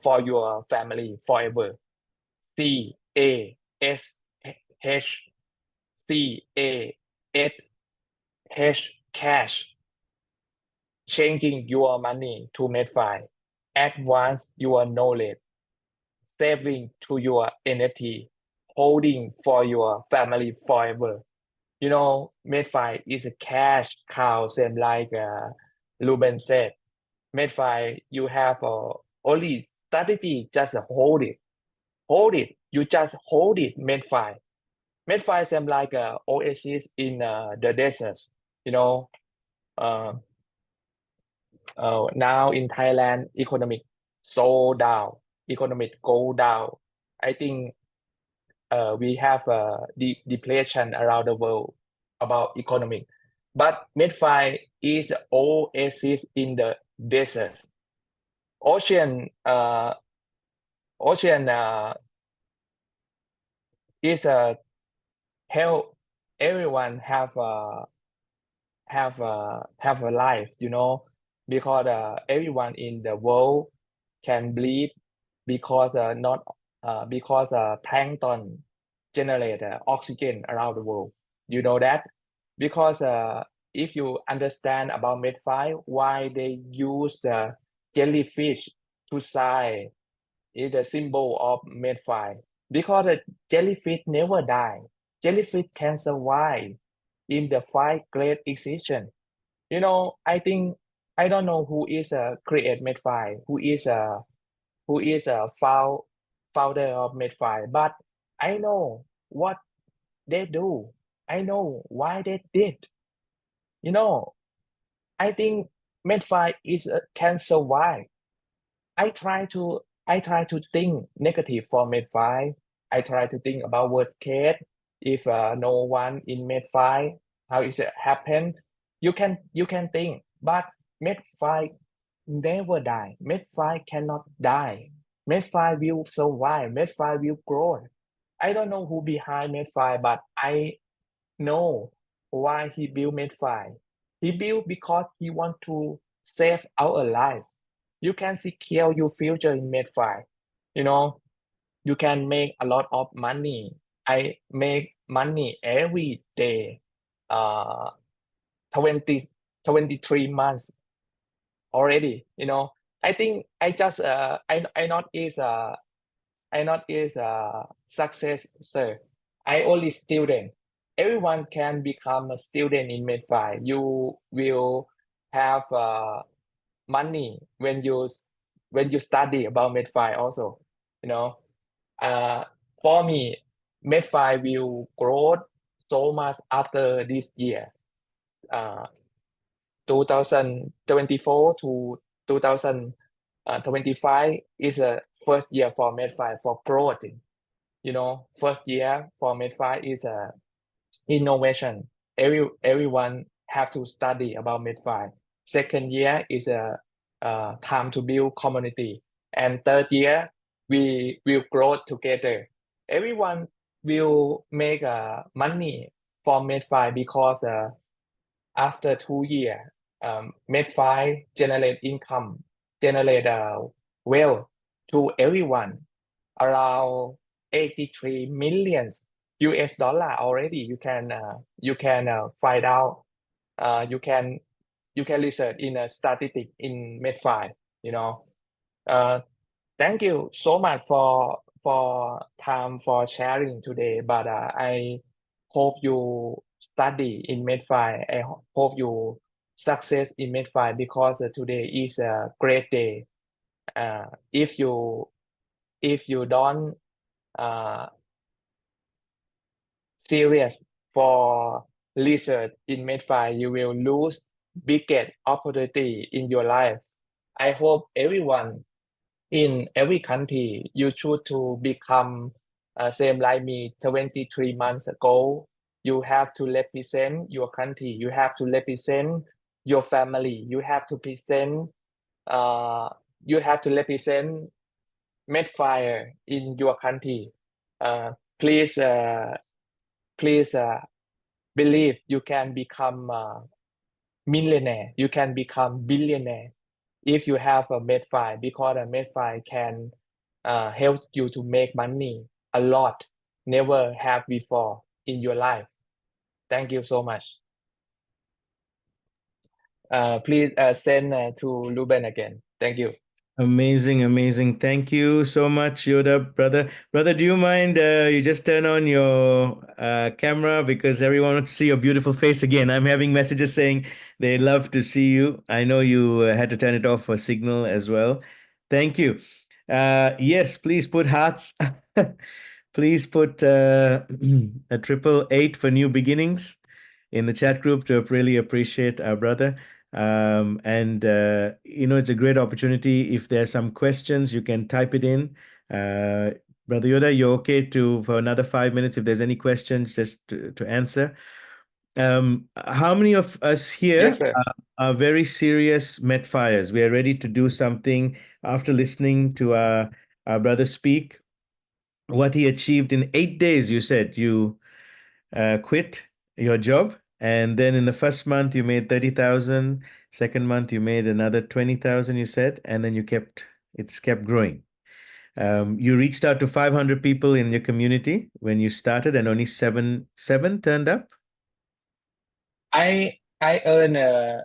for your family forever. CASH cash, changing your money to Metfi, advance your knowledge, saving to your NFT, holding for your family forever. You know, Metfi is a cash cow, same like Ruben said. Metfi, you have only strategy, just hold it. You just hold it, Metfi. Metfi same like oasis in the desert. You know, now in Thailand, economic so down, economic go down. I think we have depression around the world about economic. But Metfi is oasis in the desert. Ocean is help everyone have a life, you know, because everyone in the world can breathe because not because plankton generate oxygen around the world. You know that because if you understand about Metfi, why they use the jellyfish to sign is the symbol of Metfi, because the jellyfish never die. Jellyfish can survive in the 5 great extinction. You know, I think I don't know who is create Metfi, who is a founder of Metfi, but I know what they do. I know why they did. You know, I think Metfi is can survive. I try to think negative for Metfi. I try to think about worst case. If no one in Metfi, how is it happen? You can think, but Metfi never die. Metfi cannot die. Metfi will survive. Metfi will grow. I don't know who behind Metfi, but I know why he built Metfi. He built because he want to save our life. You can secure your future in Metfi. You know, you can make a lot of money. I make money every day. 23 months already. You know, I think I just I not is a successor. I only student. Everyone can become a student in Metfi. You will have money when you study about Metfi also. You know, for me, Metfi will grow so much after this year. 2024 to 2025 is a first year for Metfi for growth. You know, first year for Metfi is a innovation. Everyone have to study about Metfi. Second year is a time to build community, and third year we will grow together. Everyone will make money for Metfi because after 2 years, Metfi generate income, generate wealth to everyone. around 83 million US dollar already. You can find out. You can research in a statistic in Metfi. Thank you so much for time for sharing today. But I hope you study in Metfi. I hope you success in Metfi because today is a great day. If you don't serious for research in Metfi, you will lose biggest opportunity in your life. I hope everyone in every country you choose to become same like me 23 months ago. You have to represent your country. You have to represent your family. You have to present. You have to represent Medfire in your country. Uh, please, please believe you can become millionaire. You can become billionaire if you have a Medfire, because a Medfire can help you to make money a lot, never have before in your life. Thank you so much. Please send to Ruben again. Thank you. Amazing, amazing. Thank you so much, Yoda, brother. Brother, do you mind you just turn on your camera because everyone wants to see your beautiful face again? I'm having messages saying they love to see you. I know you had to turn it off for signal as well. Thank you. Yes, please put hearts. Please put a 888 for new beginnings in the chat group to really appreciate our brother. And it's a great opportunity. If there's some questions, you can type it in. Brother Yoda, you're okay for another 5 minutes if there's any questions just to answer. How many of us here Yes, sir. are very serious Metfires? We are ready to do something after listening to our brother speak. What he achieved in 8 days, you said you quit your job, and then in the first month you made 30,000. Second month you made another 20,000, you said, and then it's kept growing. You reached out to 500 people in your community when you started, and only seven turned up. I earned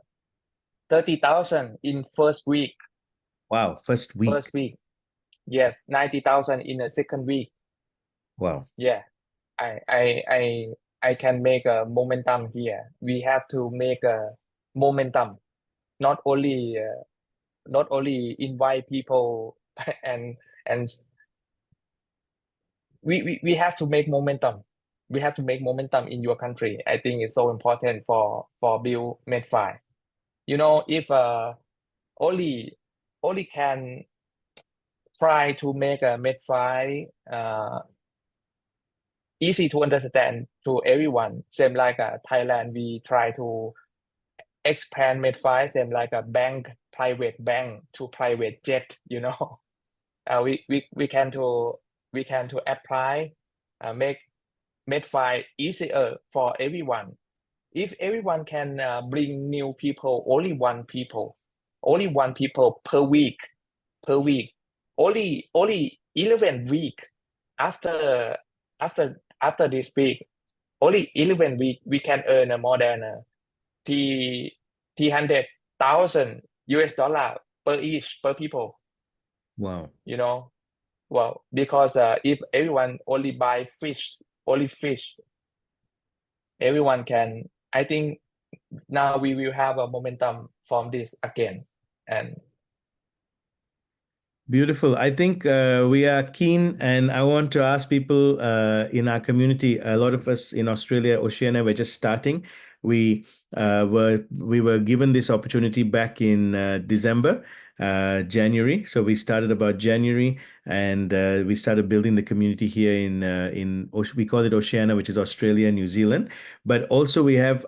30,000 in first week. Wow, first week. First week. Yes, 90,000 in the second week. Wow. Yeah, I can make a momentum here. We have to make a momentum, not only invite people and we have to make momentum. We have to make momentum in your country. I think it's so important for build Medfi. If only can try to make a Medfi easy to understand to everyone. Same like Thailand, we try to expand Medfi, same like a bank, private bank to private jet. We can to apply, make Medfi easier for everyone. If everyone can bring new people, only one people per week, only 11 week after this week, only 11 week we can earn more than 300,000 US dollar per people. Wow. Well, because if everyone only buy fish, everyone can. I think now we will have a momentum from this again. And beautiful. I think we are keen, and I want to ask people in our community. A lot of us in Australia, Oceania, we're just starting. We were given this opportunity back in December, January. So we started about January, and we started building the community here we call it Oceania, which is Australia, New Zealand. But also we have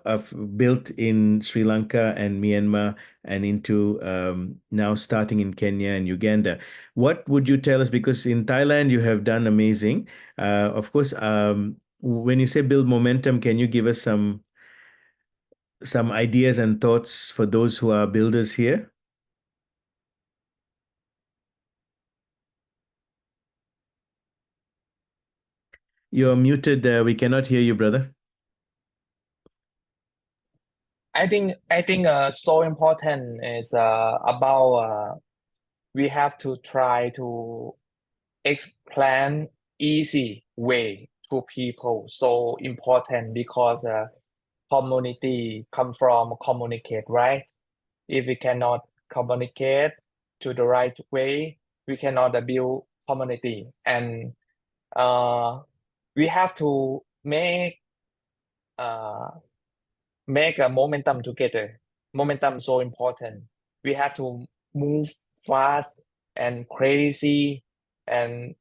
built in Sri Lanka and Myanmar, and into now starting in Kenya and Uganda. What would you tell us? Because in Thailand you have done amazing. Of course, when you say build momentum, can you give us some ideas and thoughts for those who are builders here? You're muted. We cannot hear you, brother. I think so important is about we have to try to explain easy way to people. So important because community come from communicate, right? If we cannot communicate to the right way, we cannot build community. And we have to uh, make a momentum together. Momentum so important. We have to move fast and crazy, and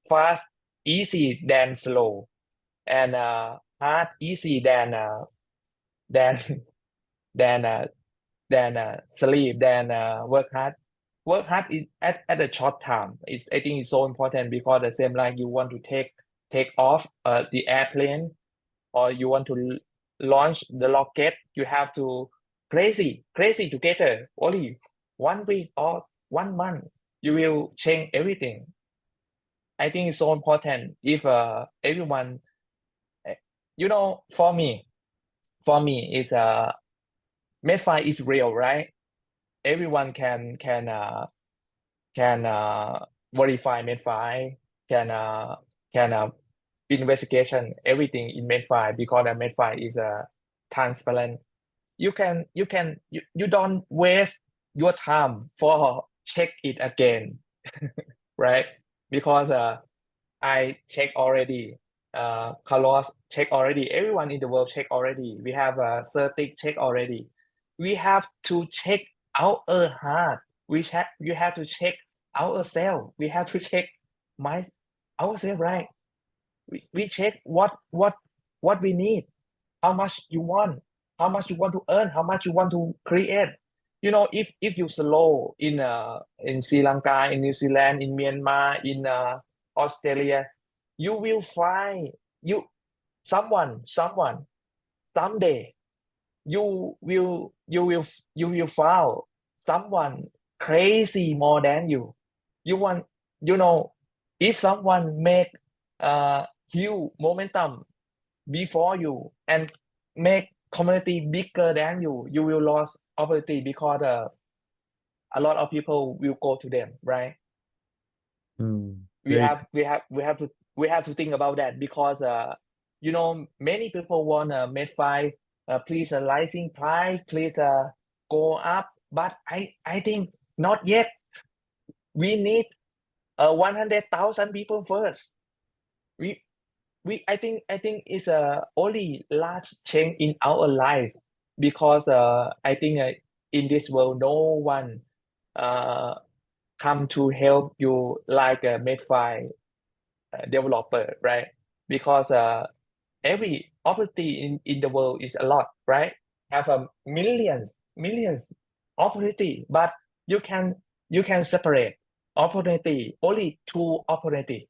fast easy than slow, and hard easy than than sleep, than work hard. Work hard at a short time. I think it's so important because the same like you want to take off the airplane, or you want to launch the rocket, you have to crazy together. Only 1 week or 1 month, you will change everything. I think it's so important if everyone, for me, is Metfi is real, right? Everyone can verify Metfi, can investigation everything in Metfi, because the Metfi is transparent. You don't waste your time for check it again, right? Because I check already. Carlos check already. Everyone in the world check already. We have Certic check already. We have to check our heart. You have to check ourselves. We have to check ourselves, right? We check what we need, how much you want to earn, how much you want to create. If you slow in Sri Lanka, in New Zealand, in Myanmar, in Australia, you will find someone someday. You will find someone crazy more than you. If someone make huge momentum before you and make community bigger than you, you will lose opportunity, because a lot of people will go to them, right? We have to think about that, because many people want Metfi, please rising price, please go up, but I think not yet. We need 100,000 people first. I think it's only large change in our life, because I think in this world no one come to help you like a Metfi developer, right? Because every opportunity in the world is a lot, right? Have a millions opportunity, but you can separate opportunity, only two opportunity.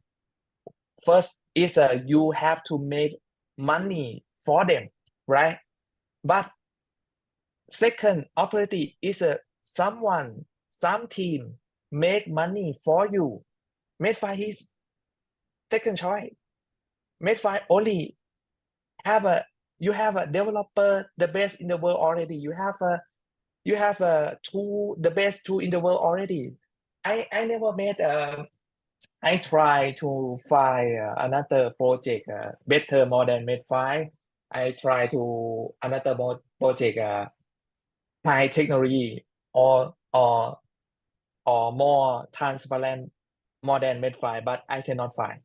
First is you have to make money for them, right? But second opportunity is some team make money for you. Metfi is second choice. Metfi only you have a developer, the best in the world already. You have the best tool in the world already. I never made I try to find another project better, more than Metfi. I try to another project high technology, or more transparent, more than Metfi, but I cannot find.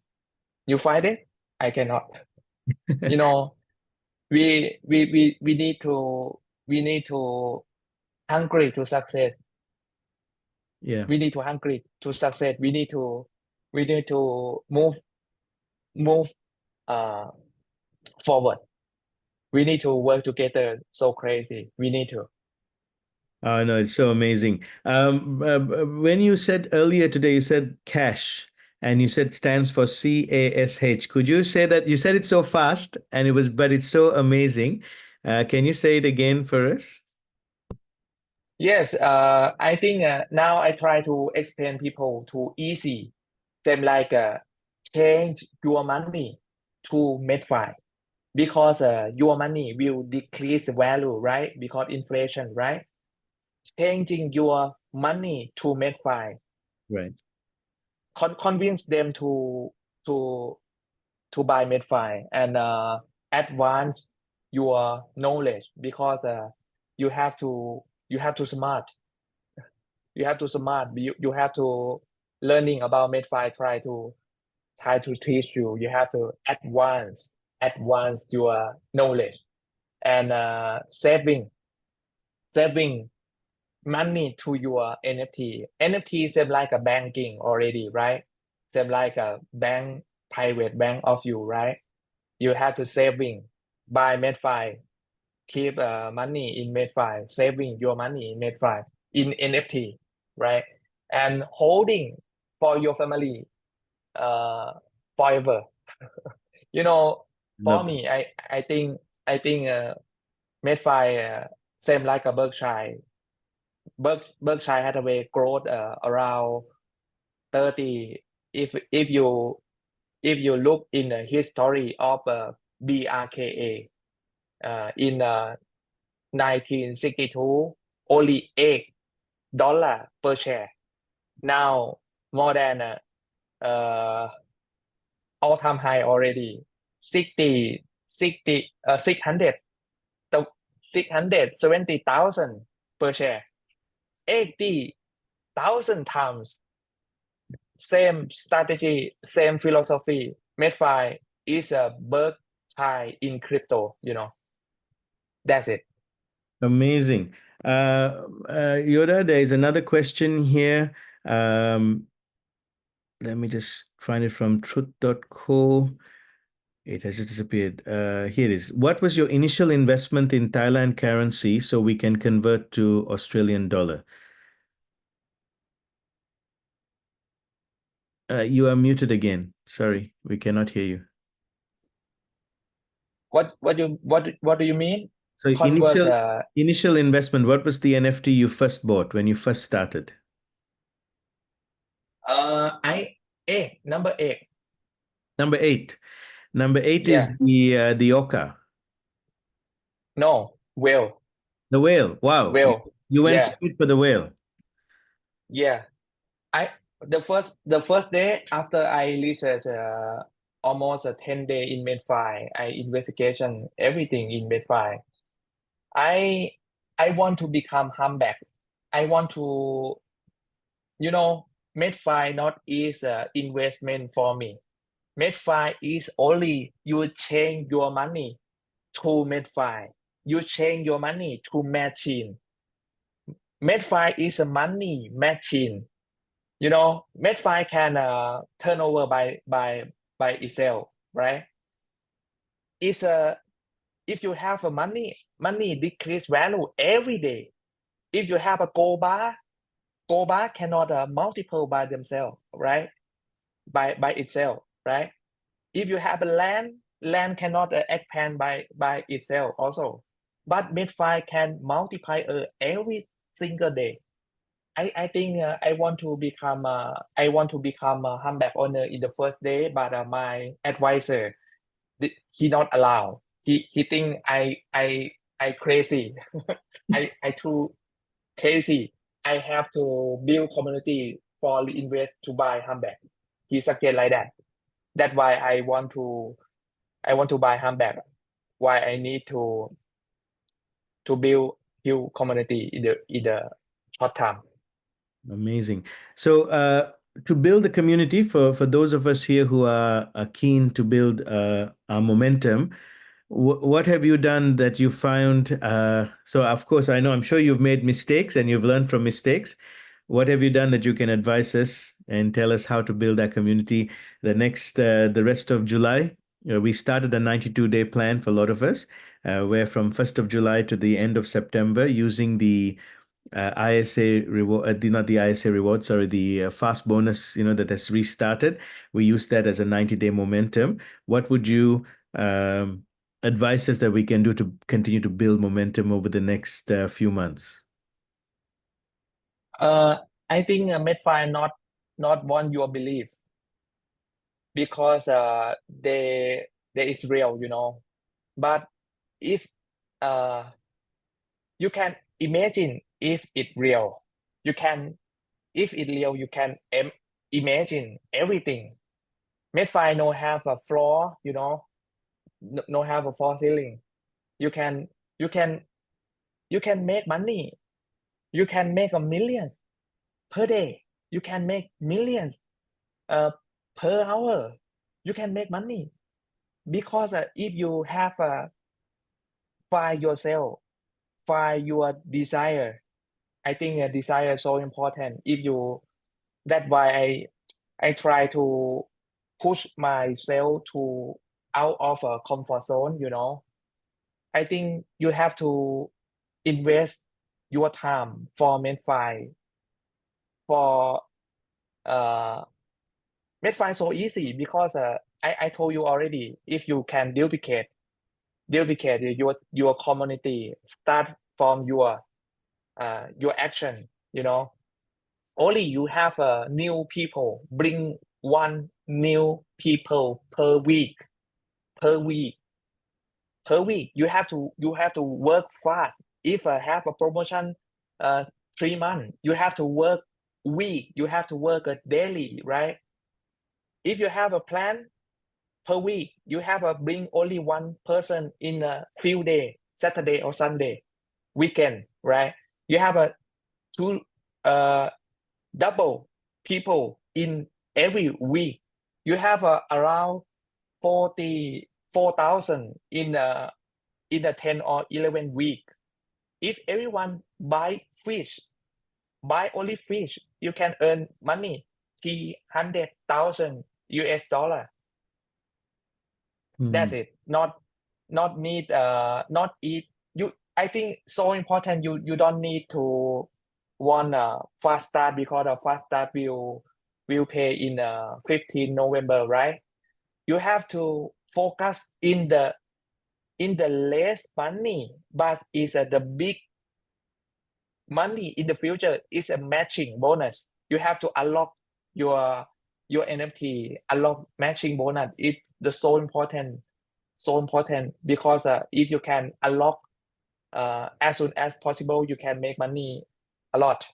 You find it? I cannot. We need to hungry to success. Yeah. We need to hungry to success. We need to move forward. We need to work together. So crazy. We need to. Oh, no, it's so amazing. When you said earlier today, you said cash, and you said stands for CASH. Could you say that? You said it so fast, and but it's so amazing. Can you say it again for us? Yes, I think now I try to explain people to easy. Same like change your money to Metfi because your money will decrease value, right? Because inflation, right? Changing your money to Metfi, Right. convince them to buy Metfi and advance your knowledge because you have to smart. You have to smart. You have to learning about Metfi. Try to teach you. You have to advance your knowledge and saving money to your NFT. NFT same like a banking already, right? Same like a bank, private bank of you, right? You have to saving buy Metfi, keep money in Metfi, saving your money in Metfi, in NFT, right? And holding for your family forever. You know, for Love me, I think Metfi same like a Berkshire. Berkshire Hathaway growth around 30. If you look in the history of BRKA in 1962, only $8 per share. Now more than all-time high already 670,000 per share, 80,000 times. Same strategy, same philosophy. Metfi is a Berkshire in crypto, That's it. Amazing. Yodya, there is another question here. Let me just find it from truth.co. It has just disappeared. Here it is. What was your initial investment in Thailand currency so we can convert to Australian dollar? You are muted again. Sorry, we cannot hear you. What do you mean? So initial investment, what was the NFT you first bought when you first started? Number 8. Number 8. Number 8 Yeah. is the Oka. No, whale. The whale. Wow. Whale. You went Yeah. straight for the whale. Yeah. The first day after I researched almost a 10 day in Metfi, I investigation everything in Metfi. I want to become humbug. I want to, Metfi not is investment for me. Metfi is only you change your money to Metfi. You change your money to machine. Metfi is a money machine. Metfi can turn over by itself, right? It's if you have a money decrease value every day. If you have a gold bar cannot multiple by themselves, right? By itself, right? If you have a land cannot expand by itself also. But Metfi can multiply every single day. I think I want to become a humbug owner in the first day, but my advisor he not allow. He think I crazy. I too crazy. I have to build community for invest to buy humbug. He suggest like that. That's why I want to buy humbug. Why I need to build community in the short term. Amazing. So to build the community for those of us here who are keen to build our momentum, what have you done that you found? So of course, I'm sure you've made mistakes and you've learned from mistakes. What have you done that you can advise us and tell us how to build our community the rest of July? We started a 92-day plan for a lot of us, where from 1st of July to the end of September, using the ISA reward, not the ISA reward, sorry, the fast bonus, that has restarted. We use that as a 90-day momentum. What would you advise us that we can do to continue to build momentum over the next few months? I think Metfi not want your belief. because they is real, but if you can imagine if it real, if it real, you can imagine everything. Metfi no have a floor, no have a floor ceiling. You can make money. You can make a millions per day. You can make millions per hour. You can make money because if you have find yourself, find your desire. I think a desire is so important. That's why I try to push myself to out of a comfort zone. I think you have to invest your time for Metfi. For Metfi so easy because I told you already. If you can duplicate your community, start from your action. Only you have new people, bring one new people per week. You have to work fast. If I have a promotion 3 months, you have to work week, you have to work daily, right? If you have a plan per week, you have to bring only one person in a few days, Saturday or Sunday, weekend, right? You have two double people in every week. You have around 44,000 in a 10 or 11 week. If everyone buy only fish, you can earn money, $300,000 US dollar. That's it. Not need not eat. I think so important. You don't need to want a fast start because a fast start will pay in 15 November, right? You have to focus in the less money, but it's the big money in the future. Is a matching bonus. You have to unlock your NFT, unlock matching bonus. It's so important because if you can unlock as soon as possible, you can make money a lot.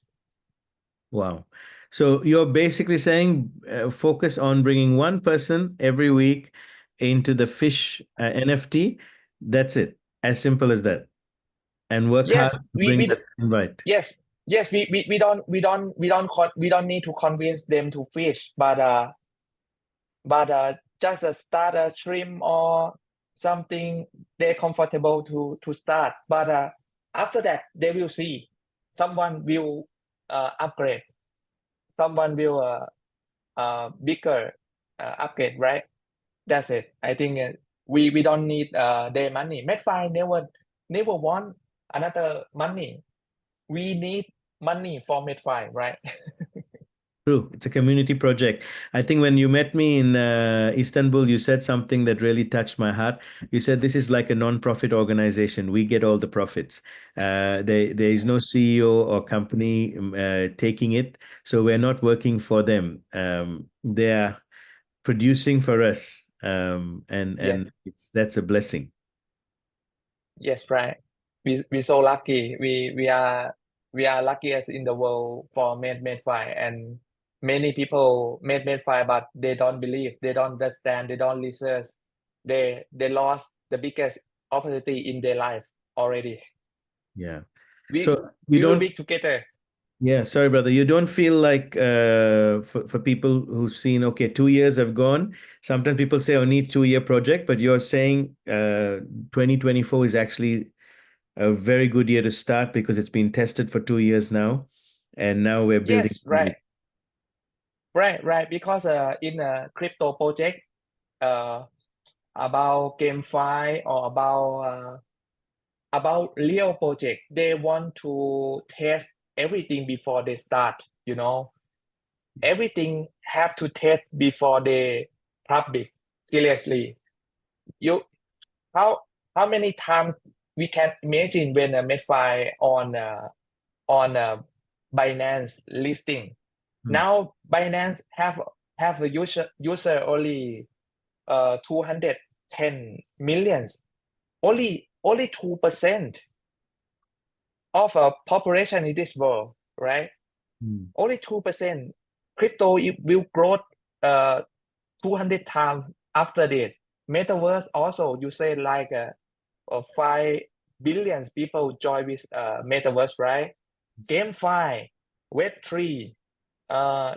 Wow. So you're basically saying focus on bringing one person every week into the fish NFT. That's it. As simple as that. And work hard Yes, to bring them right. Yes, we don't need to convince them to fish, but just start a shrimp or something they're comfortable to start. But after that, they will see. Someone will upgrade. Someone will bigger upgrade, right? That's it. I think we don't need their money. Metfi never want another money. We need money for Metfi, right? True. It's a community project. I think when you met me in Istanbul, you said something that really touched my heart. You said this is like a non-profit organization. We get all the profits. There is no CEO or company taking it. So we're not working for them. They're producing for us. And that's a blessing. Yes, right. We so lucky. We are luckiest in the world for Metfi, and many people made Metfi, but they don't believe, they don't understand, they don't research. They lost the biggest opportunity in their life already. Yeah. We you will don't be together. Yeah, sorry, brother. You don't feel like for people who've seen, okay, 2 years have gone. Sometimes people say, "I need 2 year project," but you're saying 2024 is actually a very good year to start because it's been tested for 2 years now, and now we're building. Yes, right. Because in a crypto project, about GameFi or about real project, they want to test everything before they start. Everything have to test before they public. Seriously, how many times we can imagine when a Metfi on Binance listing. Now Binance have have a user only 210 millions, only 2% of a population in this world, right? Only 2%. Crypto will grow 200 times after that. Metaverse also, you say like 5 billion people join with Metaverse, right? GameFi, Web3,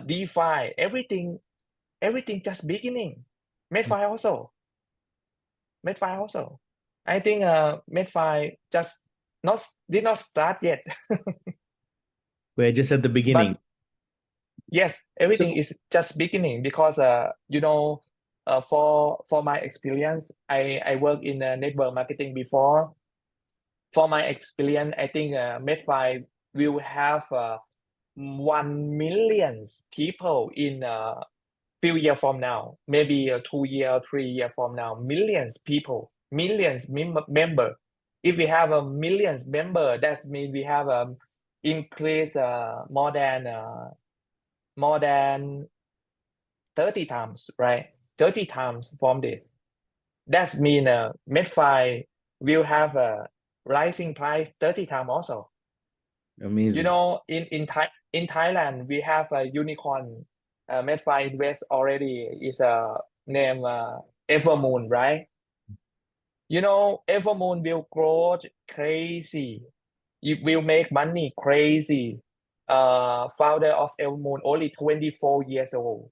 DeFi, everything just beginning. Metfi also. I think Metfi just did not start yet. We're just at the beginning. But yes, everything is just beginning because for my experience, I work in network marketing before. For my experience, I think Metfi will have 1 million people in few years from now, maybe 2 years, 3 years from now, millions people, millions member. If we have a millions member, that means we have increase more than 30 times, right? 30 times from this. That means Metfi will have a rising price 30 times also. Amazing. In Thailand, we have a unicorn. Metfi invest already is named Evermoon, right? Evermoon will grow crazy. It will make money crazy. Founder of Evermoon only 24 years old.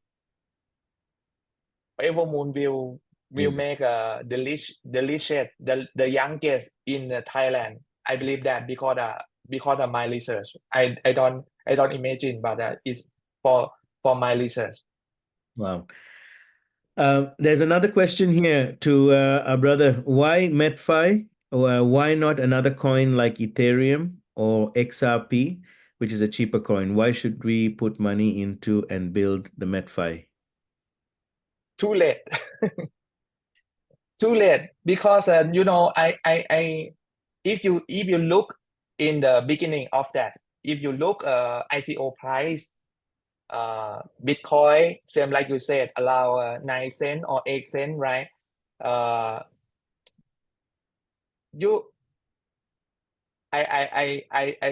Evermoon will make the richest, the youngest in Thailand. I believe that because of my research. I don't imagine, but it's for my research. Wow. There's another question here to our brother. Why Metfi? Why not another coin like Ethereum or XRP, which is a cheaper coin? Why should we put money into and build the Metfi? Too late. Too late because if you look in the beginning of that, if you look ICO price, Bitcoin, same like you said, allow 9 cents or 8 cents, right? I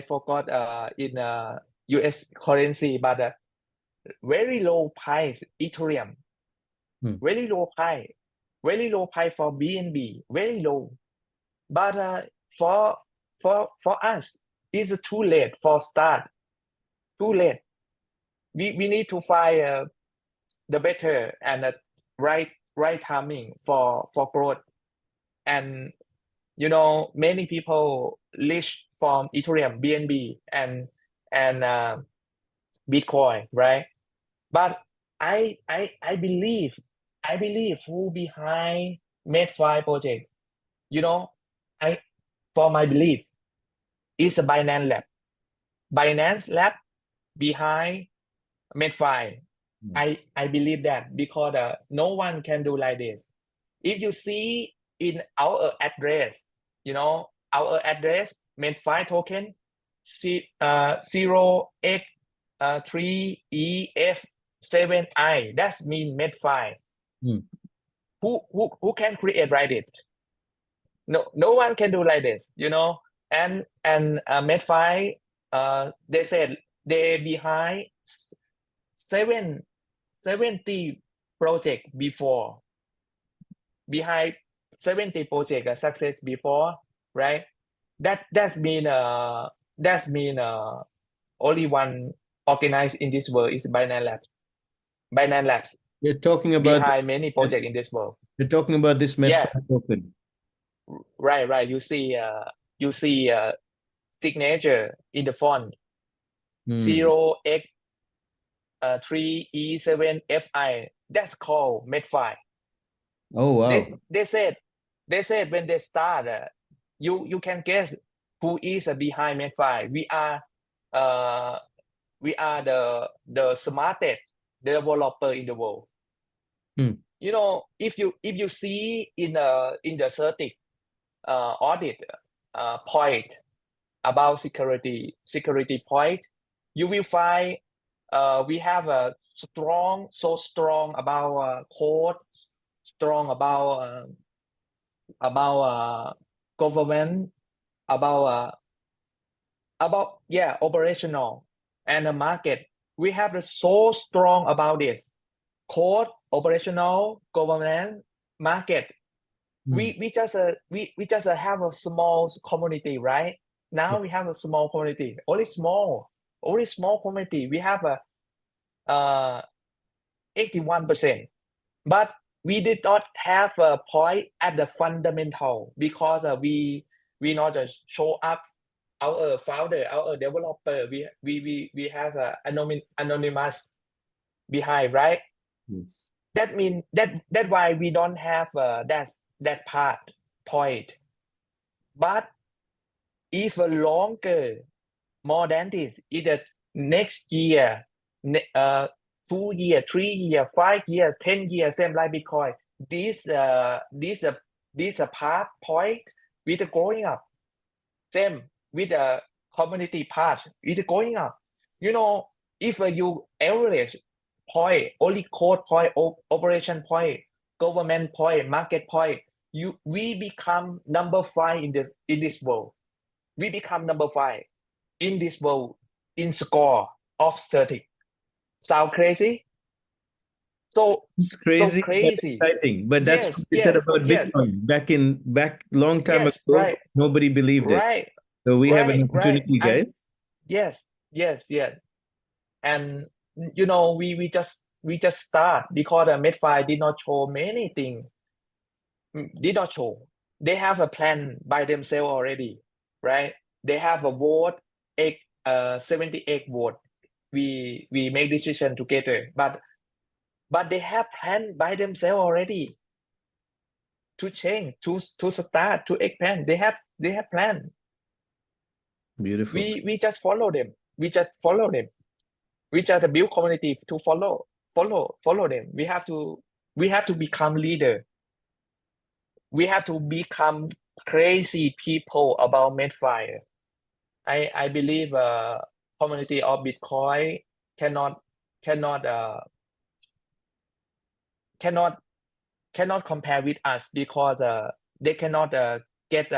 forgot in US currency, but very low price Ethereum, very low price for BNB, very low. But for us, it's too late for start. Too late. We need to find the better and right timing for growth. And many people reach from Ethereum, BNB, and Bitcoin, right? But I believe who behind Metfi project. For my belief, is a Binance Lab. Binance Lab behind Metfi. I believe that because no one can do like this. If you see in our address, our address, Metfi token, 0x3EF7I, that means Metfi. Who can create like it? No one can do like this, and Metfi, they said they behind 70 project before, behind 70 project success before, right? That's mean only one organized in this world is Binance Labs. You're talking about behind many projects in this world. You're talking about this Metfi token. Right. You see signature in the font 0x3E7FI. That's called Metfi. Oh wow. They said when they start, you can guess who is behind Metfi. We are the smartest developer in the world. If you see in the certic audit point about security point, you will find we have so strong about code, strong about government, about operational and the market. We have so strong about this code, operational, government, market. We just have a small community, right? Now we have a small community, only small community. We have a 81%, but we did not have a point at the fundamental because we not just show up our founder, our developer. We have a anonymous behind, right? Yes. That mean that why we don't have that part point. But if longer, more than this, either next year, 2 year, 3 year, 5 year, 10 years, same like Bitcoin. This part point with the growing up, same with the community part with the growing up. You know, if you average point, only code point, operation point, government point, market point, we become number 5 in this world. We become number 5 in this world in score of static. Sound crazy? It's crazy, so crazy. but exciting. But that's Yes, what they said yes, about yes. Bitcoin back long time Yes, ago. right. Nobody believed it. Right. So we have an Right, right. opportunity, guys. Yes. And we just start because the Metfi did not show many things. Did not show. They have a plan by themselves already, right? They have a vote, 78 vote. We make decision together, but they have plan by themselves already to change, to start, to expand. They have plan. Beautiful. We just follow them. We just build community to follow them. We have to become leader. We have to become crazy people about Metfi. I believe community of Bitcoin cannot compare with us because they cannot get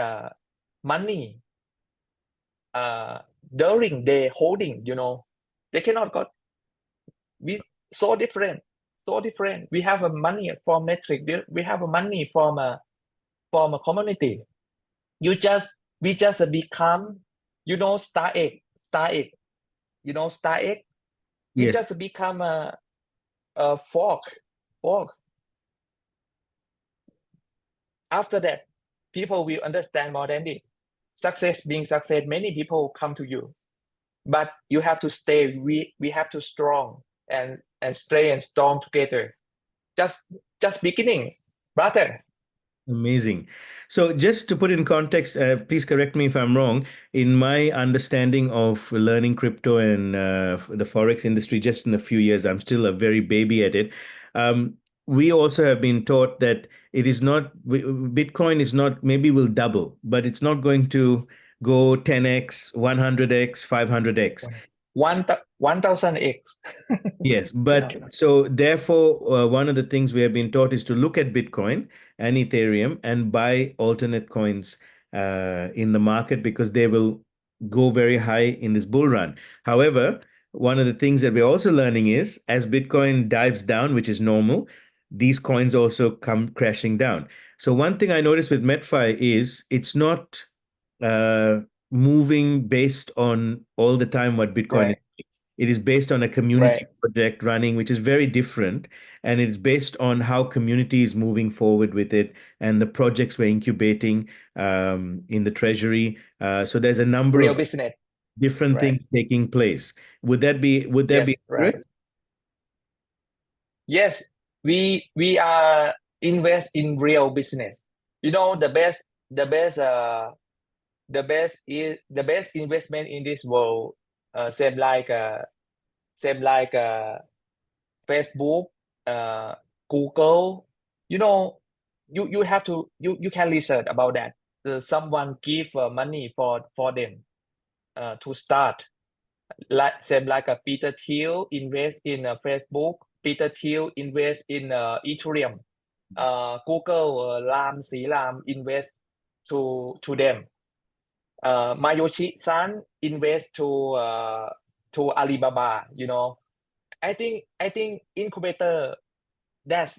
money during they holding. They cannot got. We so different. We have a money from metric. We have a money from a community. We just become, star egg. Star egg. We Yes. just become a fork. After that, people will understand more than it. Success being success, many people come to you, but you have to stay. We have to strong and stay and strong together. Just beginning, brother. Amazing. So just to put in context, please correct me if I'm wrong. In my understanding of learning crypto and the Forex industry, just in a few years, I'm still a very baby at it. We also have been taught that it is not, Bitcoin is not, maybe will double, but it's not going to go 10x, 100x, 500x. 1000x. Yes, but so therefore, one of the things we have been taught is to look at Bitcoin and Ethereum and buy alternate coins in the market because they will go very high in this bull run. However, one of the things that we're also learning is as Bitcoin dives down, which is normal, these coins also come crashing down. So one thing I noticed with Metfi is it's not moving based on all the time what Bitcoin is. It is based on a community project running, which is very different. And it's based on how community is moving forward with it and the projects we're incubating in the treasury. So there's a number Real of business. different things taking place. Would that be right? Yes, we are invest in real business. The best investment in this world, same like Facebook, Google. You have to you can research about that. Someone give money for them to start. Same like a Peter Thiel invest in Facebook. Peter Thiel invest in Ethereum. Google Lam Si Lam invest to them. Mayoshi San invest to Alibaba. I think incubator that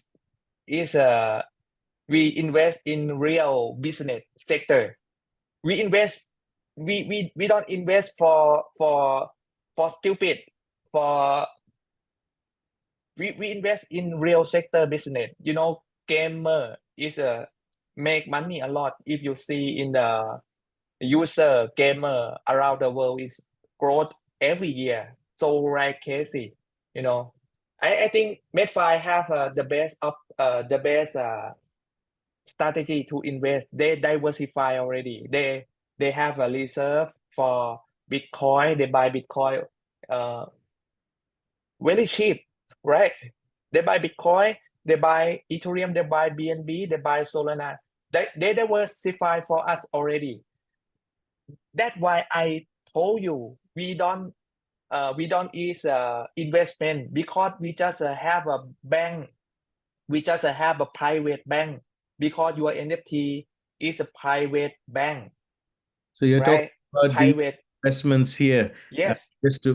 is we invest in real business sector. We invest we don't invest for stupid for we invest in real sector business. Gamer is make money a lot. If you see in the user gamer around the world is growth every year, so right crazy. I think Metfi have the best strategy to invest. They diversify already. They have a reserve for Bitcoin. They buy Bitcoin very cheap, right? They buy Bitcoin, they buy Ethereum, they buy BNB, they buy Solana. They diversify for us already. That's why I told you we don't use investment, because we just have a bank. We just have a private bank, because your NFT is a private bank, So you're talking right? about the Private, investments here. yes,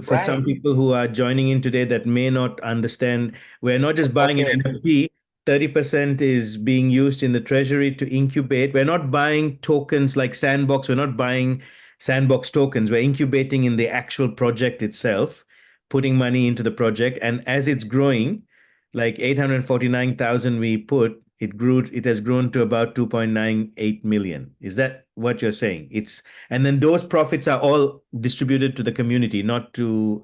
For some right. people who are joining in today that may not understand, we're not just buying an Okay. NFT. 30% is being used in the treasury to incubate. We're not buying tokens like Sandbox. We're not buying Sandbox tokens. We're incubating in the actual project itself, putting money into the project. And as it's growing, like 849,000 we put, it has grown to about 2.98 million. Is that what you're saying? And then those profits are all distributed to the community, not to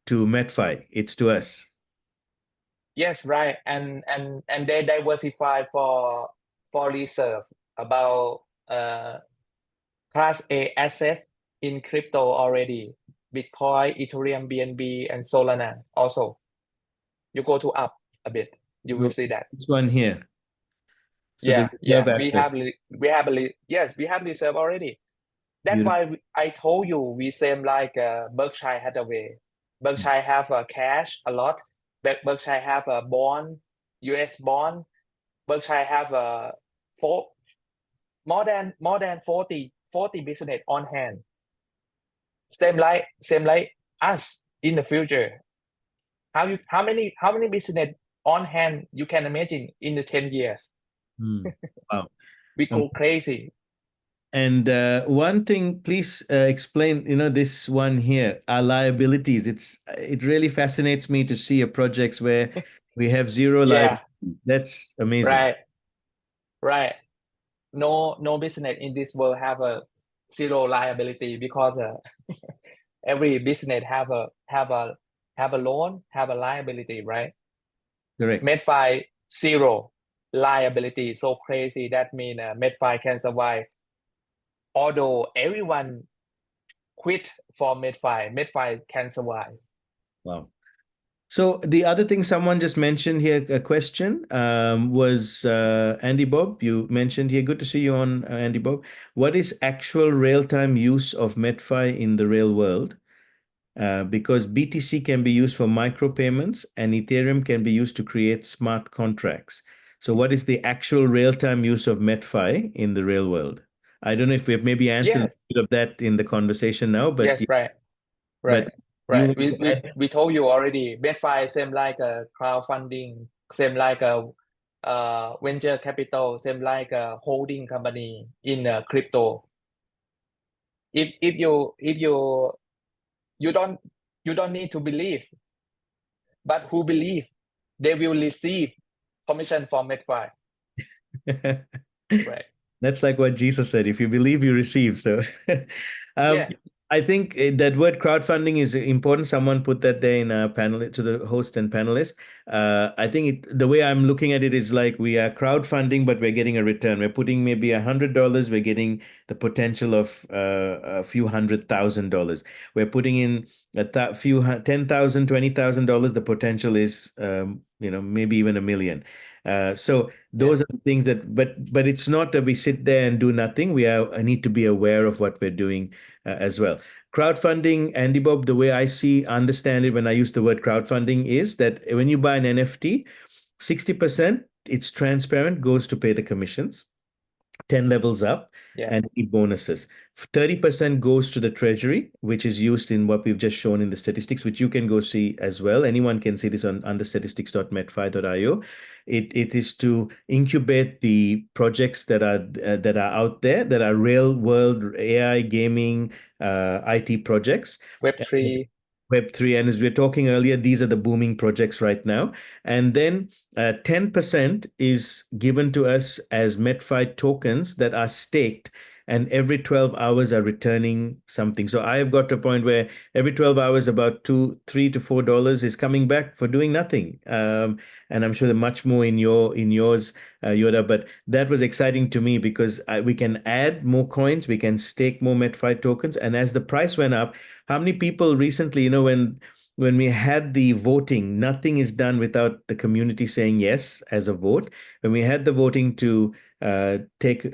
Metfi. It's to us. Yes, right. And they diversify for reserve about class A assets in crypto already. Bitcoin, Ethereum, BNB, and Solana also. You go to up a bit, you will see that. This one here. So the reserve asset. Yes, we have reserve already. That's Beautiful. why I told you we same like Berkshire Hathaway. Berkshire have cash a lot. Berkshire have a bond, US bond. Berkshire have more than 40 business on hand. Same like us in the future. How many business on hand you can imagine in the 10 years? Wow. We go crazy. And one thing, please explain, this one here, our liabilities. It really fascinates me to see a projects where we have zero Yeah, liabilities. That's amazing. right. No business in this world have a zero liability, because every business have a loan, have a liability, right? Correct. Metfi zero liability, so crazy. That means Metfi can survive. Although everyone quit for Metfi can survive. Wow. So the other thing someone just mentioned here, a question, was Andy Bob. You mentioned here, good to see you on, Andy Bob. What is actual real-time use of Metfi in the real world? Because BTC can be used for micropayments and Ethereum can be used to create smart contracts. So what is the actual real-time use of Metfi in the real world? I don't know if we've maybe answered a bit of that in the conversation now, but yes, right. but Right. We told you already. Metfi same like a crowdfunding, same like a venture capital, same like a holding company in crypto. If you don't need to believe, but who believe, they will receive commission from Metfi. Right. That's like what Jesus said, if you believe, you receive. So Yeah. I think that word crowdfunding is important. Someone put that there in a panel to the host and panelists. I think the way I'm looking at it is like we are crowdfunding, but we're getting a return. We're putting maybe $100. We're getting the potential of a few $100,000. We're putting in a few $10,000, $20,000. The potential is, maybe even $1 million. So those are the things but it's not that we sit there and do nothing. We need to be aware of what we're doing as well. Crowdfunding, Andy Bob, the way I understand it when I use the word crowdfunding is that when you buy an NFT, 60%, it's transparent, goes to pay the commissions. 10 levels up Yeah. and any bonuses. 30% goes to the treasury, which is used in what we've just shown in the statistics, which you can go see as well. Anyone can see this on under statistics.metfi.io. It is to incubate the projects that are out there, that are real world AI gaming IT projects. Web3. Web3, and as we were talking earlier, these are the booming projects right now. And then 10% is given to us as Metfi tokens that are staked, and every 12 hours are returning something. So I've got to a point where every 12 hours, about $3 to $4 is coming back for doing nothing. And I'm sure there much more in yours, Yoda. But that was exciting to me because we can add more coins, we can stake more Metfi tokens, and as the price went up, how many people recently, when we had the voting, nothing is done without the community saying yes as a vote. When we had the voting to take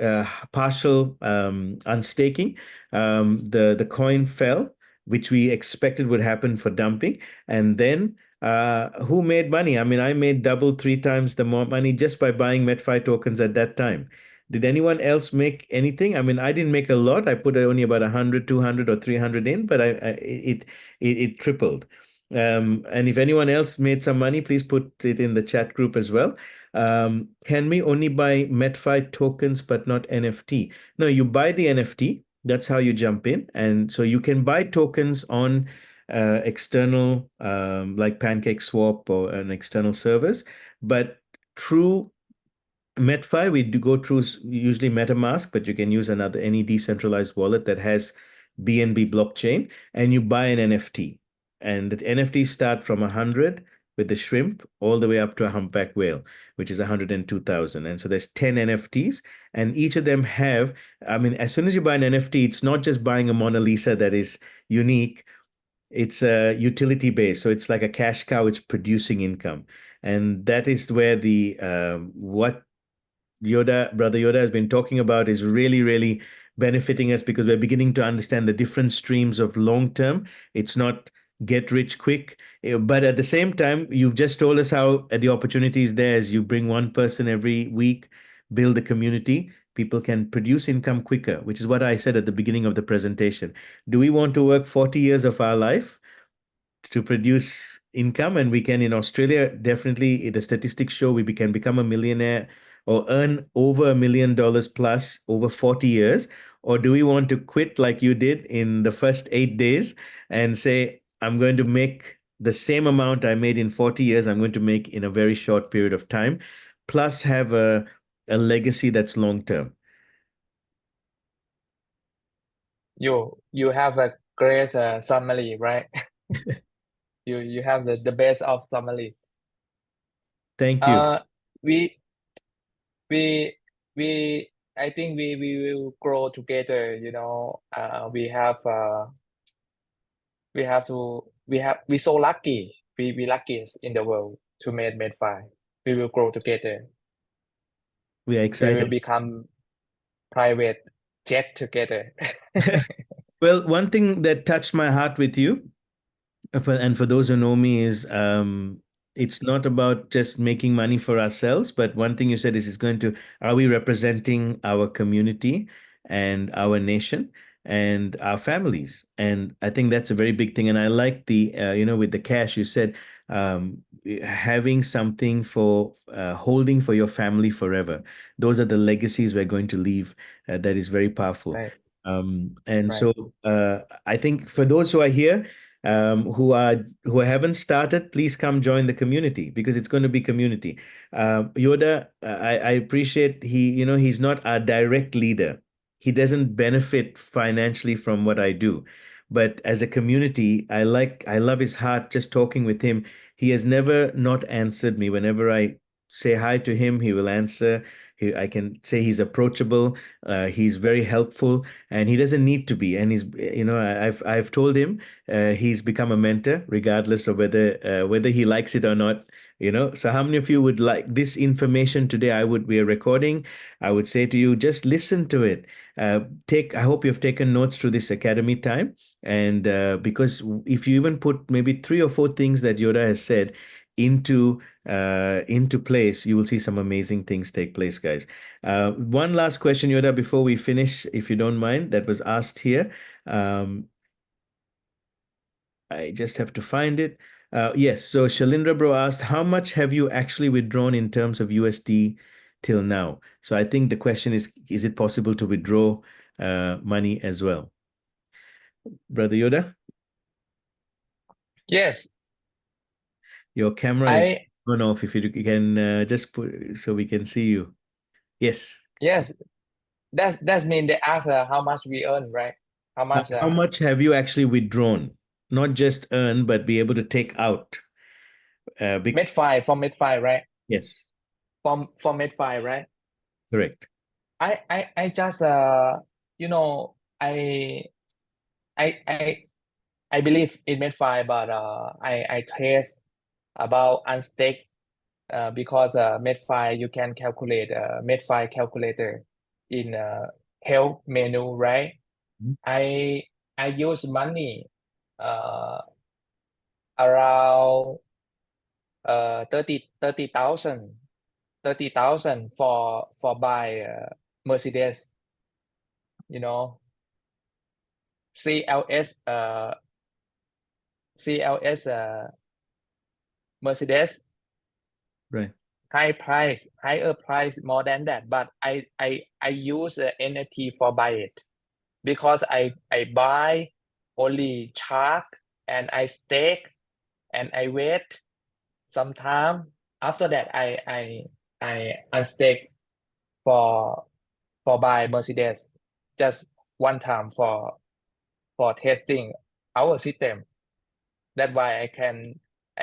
partial unstaking, the coin fell, which we expected would happen for dumping. And then who made money? I mean, I made double, three times the more money just by buying Metfi tokens at that time. Did anyone else make anything? I mean, I didn't make a lot. I put only about 100, 200, or 300 in, but it tripled. And if anyone else made some money, please put it in the chat group as well. Can we only buy Metfi tokens but not NFT? No, you buy the NFT. That's how you jump in. And so you can buy tokens on external, like PancakeSwap or an external service, but through Metfi, we do go through usually MetaMask, but you can use any decentralized wallet that has BNB blockchain, and you buy an NFT. And the NFTs start from 100 with the shrimp all the way up to a humpback whale, which is 102,000. And so there's 10 NFTs, and each of them have, I mean, as soon as you buy an NFT, it's not just buying a Mona Lisa that is unique. It's a utility base, so it's like a cash cow. It's producing income, and that is where the what Brother Yoda has been talking about is really, really benefiting us because we're beginning to understand the different streams of long term. It's not get rich quick, but at the same time, you've just told us how the opportunity is there as you bring one person every week, build a community. People can produce income quicker, which is what I said at the beginning of the presentation. Do we want to work 40 years of our life to produce income? And we can, in Australia, definitely the statistics show we can become a millionaire or earn over $1 million plus over 40 years. Or do we want to quit like you did in the first 8 days and say, I'm going to make the same amount I made in 40 years, I'm going to make in a very short period of time, plus have a legacy that's long term? You have a great summary, right? You have the best of summary. Thank you. We we we I think we will grow together. We so lucky. We luckiest in the world to make Medfi. We will grow together. We are We will excited. become private jet together. Well, one thing that touched my heart with you, and for those who know me, is it's not about just making money for ourselves, but one thing you said is are we representing our community and our nation and our families? And I think that's a very big thing. And I like with the cash, you said um, having something for holding for your family forever. Those are the legacies we're going to leave. That is very powerful. Right, And right. so I think for those who are here, who haven't started, please come join the community because it's going to be community. Yoda, I appreciate he's not our direct leader. He doesn't benefit financially from what I do, but as a community, I love his heart. Just talking with him, he has never not answered me. Whenever I say hi to him, he will answer. I can say he's approachable. He's very helpful, and he doesn't need to be. And he's, I've told him he's become a mentor, regardless of whether he likes it or not. So how many of you would like this information today? We are recording. I would say to you, just listen to it. I hope you've taken notes through this academy time. And because if you even put maybe 3 or 4 things that Yodya has said into place, you will see some amazing things take place, guys. One last question, Yodya, before we finish, if you don't mind, that was asked here. I just have to find it. Yes, so Shalindra bro asked, how much have you actually withdrawn in terms of USD till now? So I think the question is it possible to withdraw money as well? Brother Yodya, Yes, your camera is I on off. If you can just put so we can see you. Yes. yes. That's mean they ask how much we earn, right? How much How much have you actually withdrawn? Not just earn, but be able to take out. Metfi from Metfi, right? Yes, From Metfi, right? correct. I just you know I I I I believe in Metfi, but I taste about unstake because Metfi you can calculate Metfi calculator in help menu, right? Mhm. I use money uh around 30,000 for buy Mercedes, you know, CLS CLS Mercedes, Right. higher price more than that, but I use NFT for buy it because I buy only shark and I stake and I wait some time. After that I unstake for buy Mercedes just one time for testing our system. That's why I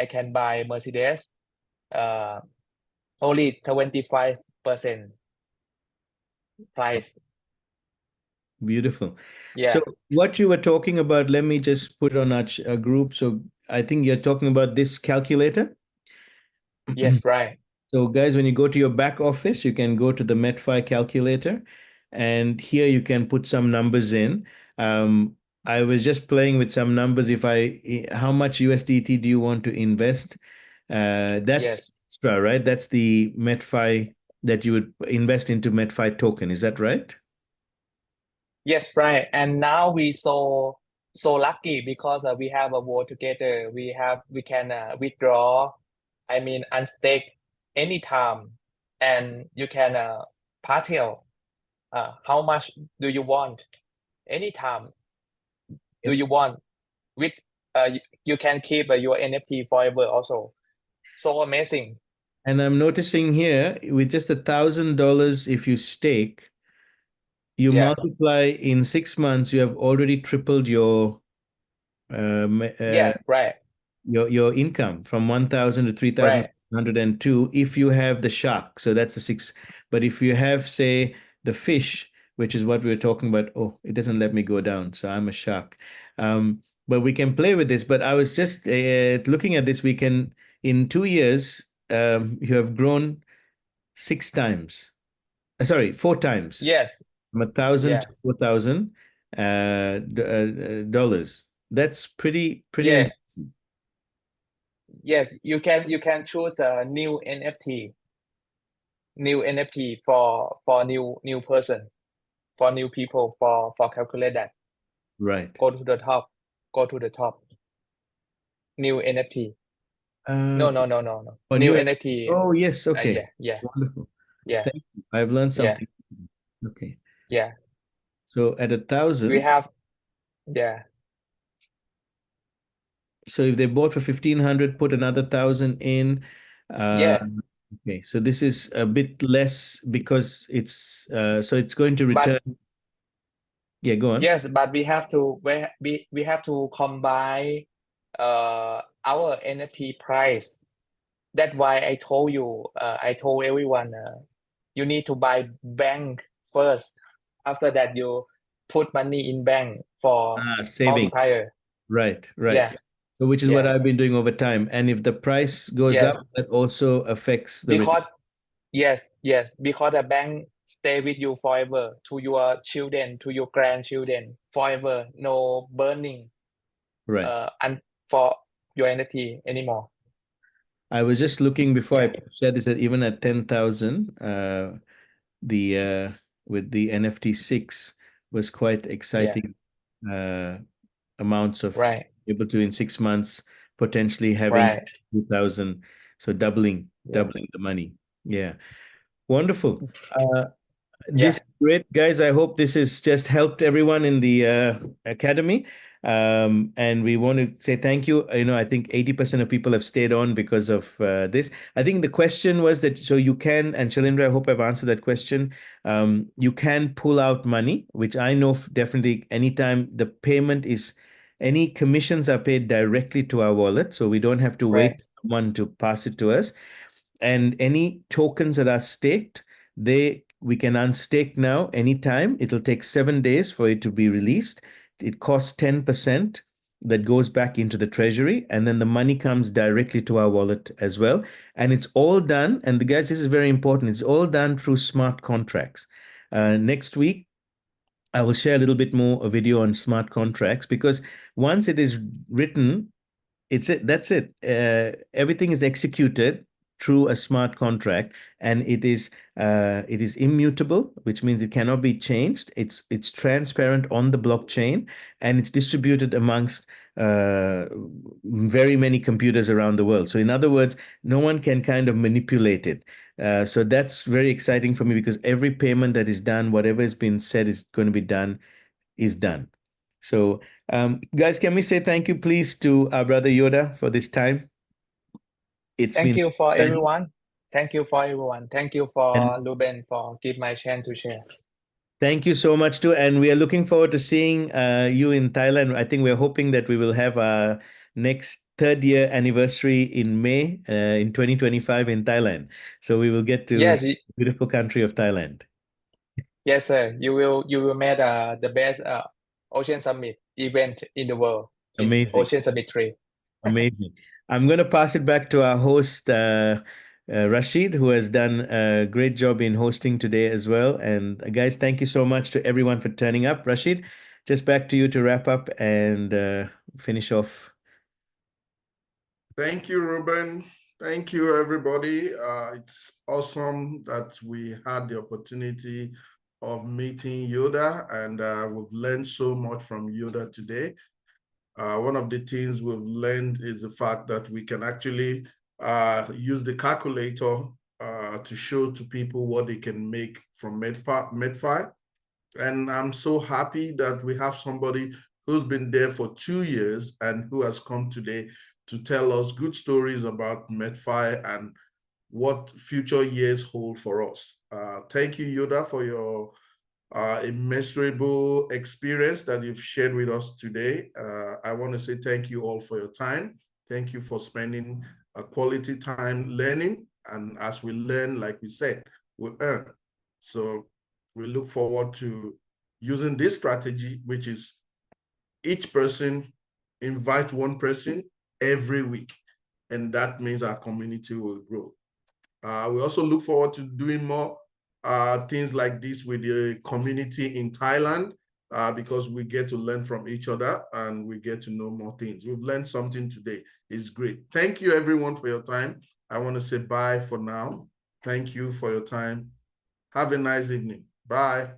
can buy Mercedes only 25% price. Beautiful. Yeah. So what you were talking about, let me just put on our group. So I think you're talking about this calculator. Yes, right. So guys, when you go to your back office, you can go to the Metfi calculator, and here you can put some numbers in. I was just playing with some numbers. How much USDT do you want to invest? That's Yes. extra, right? That's the Metfi that you would invest into Metfi token. Is that right? Yes, right. And now we so lucky because we have a war together. We can withdraw. I mean, unstake anytime, and you can partial. How much do you want? Anytime do Yep. you want? With you can keep your NFT forever also. So amazing. And I'm noticing here with just $1,000, if you stake, you Yeah. multiply in 6 months, you have already tripled um, uh, Yeah. Right. your income from 1,000 to Right. 3,602 if you have the shark. So that's a six. But if you have, say, the fish, which is what we were talking about, oh, it doesn't let me go down. So I'm a shark. But we can play with this. But I was just looking at this. In 2 years, you have grown 6 times. Sorry, 4 times. Yes. From 1,000 Yeah. to 4,000 dollars. That's pretty Yeah. amazing. Yes. You can choose a new NFT. New NFT for new person, for new people, for calculate that. Right. Go to the top. Go to the top. New NFT. Uh, No. for New new. NFT. Oh, yes. Okay. Yeah. Wonderful. Yeah. Thank you. I've learned Yeah. something. Okay. Yeah. So at We 1,000, have. Yeah. so if they bought for 1,500, put another 1,000 in. Uh, Yes. okay. So this is a bit less because so it's going to return. But Yeah, go on. yes, but we have to combine our NFT price. That's why I told you. I told everyone. You need to buy bank first. After that, you put money in bank for saving. multiplier. Right. Yeah. So which is what Yeah. I've been doing over time. And if the price goes Yes. up, that also affects the Because yes, because the bank stay with you forever, to your children, to your grandchildren, forever. No burning right. and for your NFT anymore. I was just looking before Yeah. I shared this that even at 10,000, the with the NFT 6 was quite exciting amounts of Right. able to in 6 months potentially having Right. 2,000, so doubling Yeah. the money. Yeah, wonderful. Yeah. This is great, guys. I hope this has just helped everyone in the academy. And we want to say thank you. You know, I think 80% of people have stayed on because of this. I think the question was that so you can, and Shalindra, I hope I've answered that question. You can pull out money, which I know definitely anytime the payment is, any commissions are paid directly to our wallet. So we don't have to wait Right. for someone to pass it to us. And any tokens that are staked, we can unstake now anytime. It'll take 7 days for it to be released. It costs 10% that goes back into the treasury, and then the money comes directly to our wallet as well. And it's all done. And the guys, this is very important. It's all done through smart contracts. Next week, I will share a little bit more a video on smart contracts, because once it is written, that's it. Everything is executed through a smart contract, and it is immutable, which means it cannot be changed. It's transparent on the blockchain, and it's distributed amongst very many computers around the world. So in other words, no one can kind of manipulate it. So that's very exciting for me, because every payment that is done, whatever has been said is going to be done, is done. So, guys, can we say thank you, please, to our brother Yoda for this time? It's Thank been you for exciting. everyone. Thank you for everyone. Thank you for And Ruben for give my chance to share. thank you so much too. And we are looking forward to seeing you in Thailand. I think we're hoping that we will have our next third year anniversary in May in 2025 in Thailand. So we will get to Yes, see the beautiful country of Thailand. yes, sir. You will make the best Ocean Summit event in the world in Amazing. Ocean Summit 3. Amazing. I'm going to pass it back to our host, Rashid, who has done a great job in hosting today as well. And guys, thank you so much to everyone for turning up. Rashid, just back to you to wrap up and finish off. Thank you, Ruben. Thank you, everybody. It's awesome that we had the opportunity of meeting Yodya, and we've learned so much from Yodya today. One of the things we've learned is the fact that we can actually use the calculator to show to people what they can make from Metfi. And I'm so happy that we have somebody who's been there for 2 years and who has come today to tell us good stories about Metfi and what future years hold for us. Thank you, Yodya, for your immeasurable experience that you've shared with us today. I want to say thank you all for your time. Thank you for spending a quality time learning. And as we learn, like we said, we earn. So we look forward to using this strategy, which is each person invite one person every week. And that means our community will grow. We also look forward to doing more things like this with the community in Thailand because we get to learn from each other and we get to know more things. We've learned something today. It's great. Thank you, everyone, for your time. I want to say bye for now. Thank you for your time. Have a nice evening. Bye.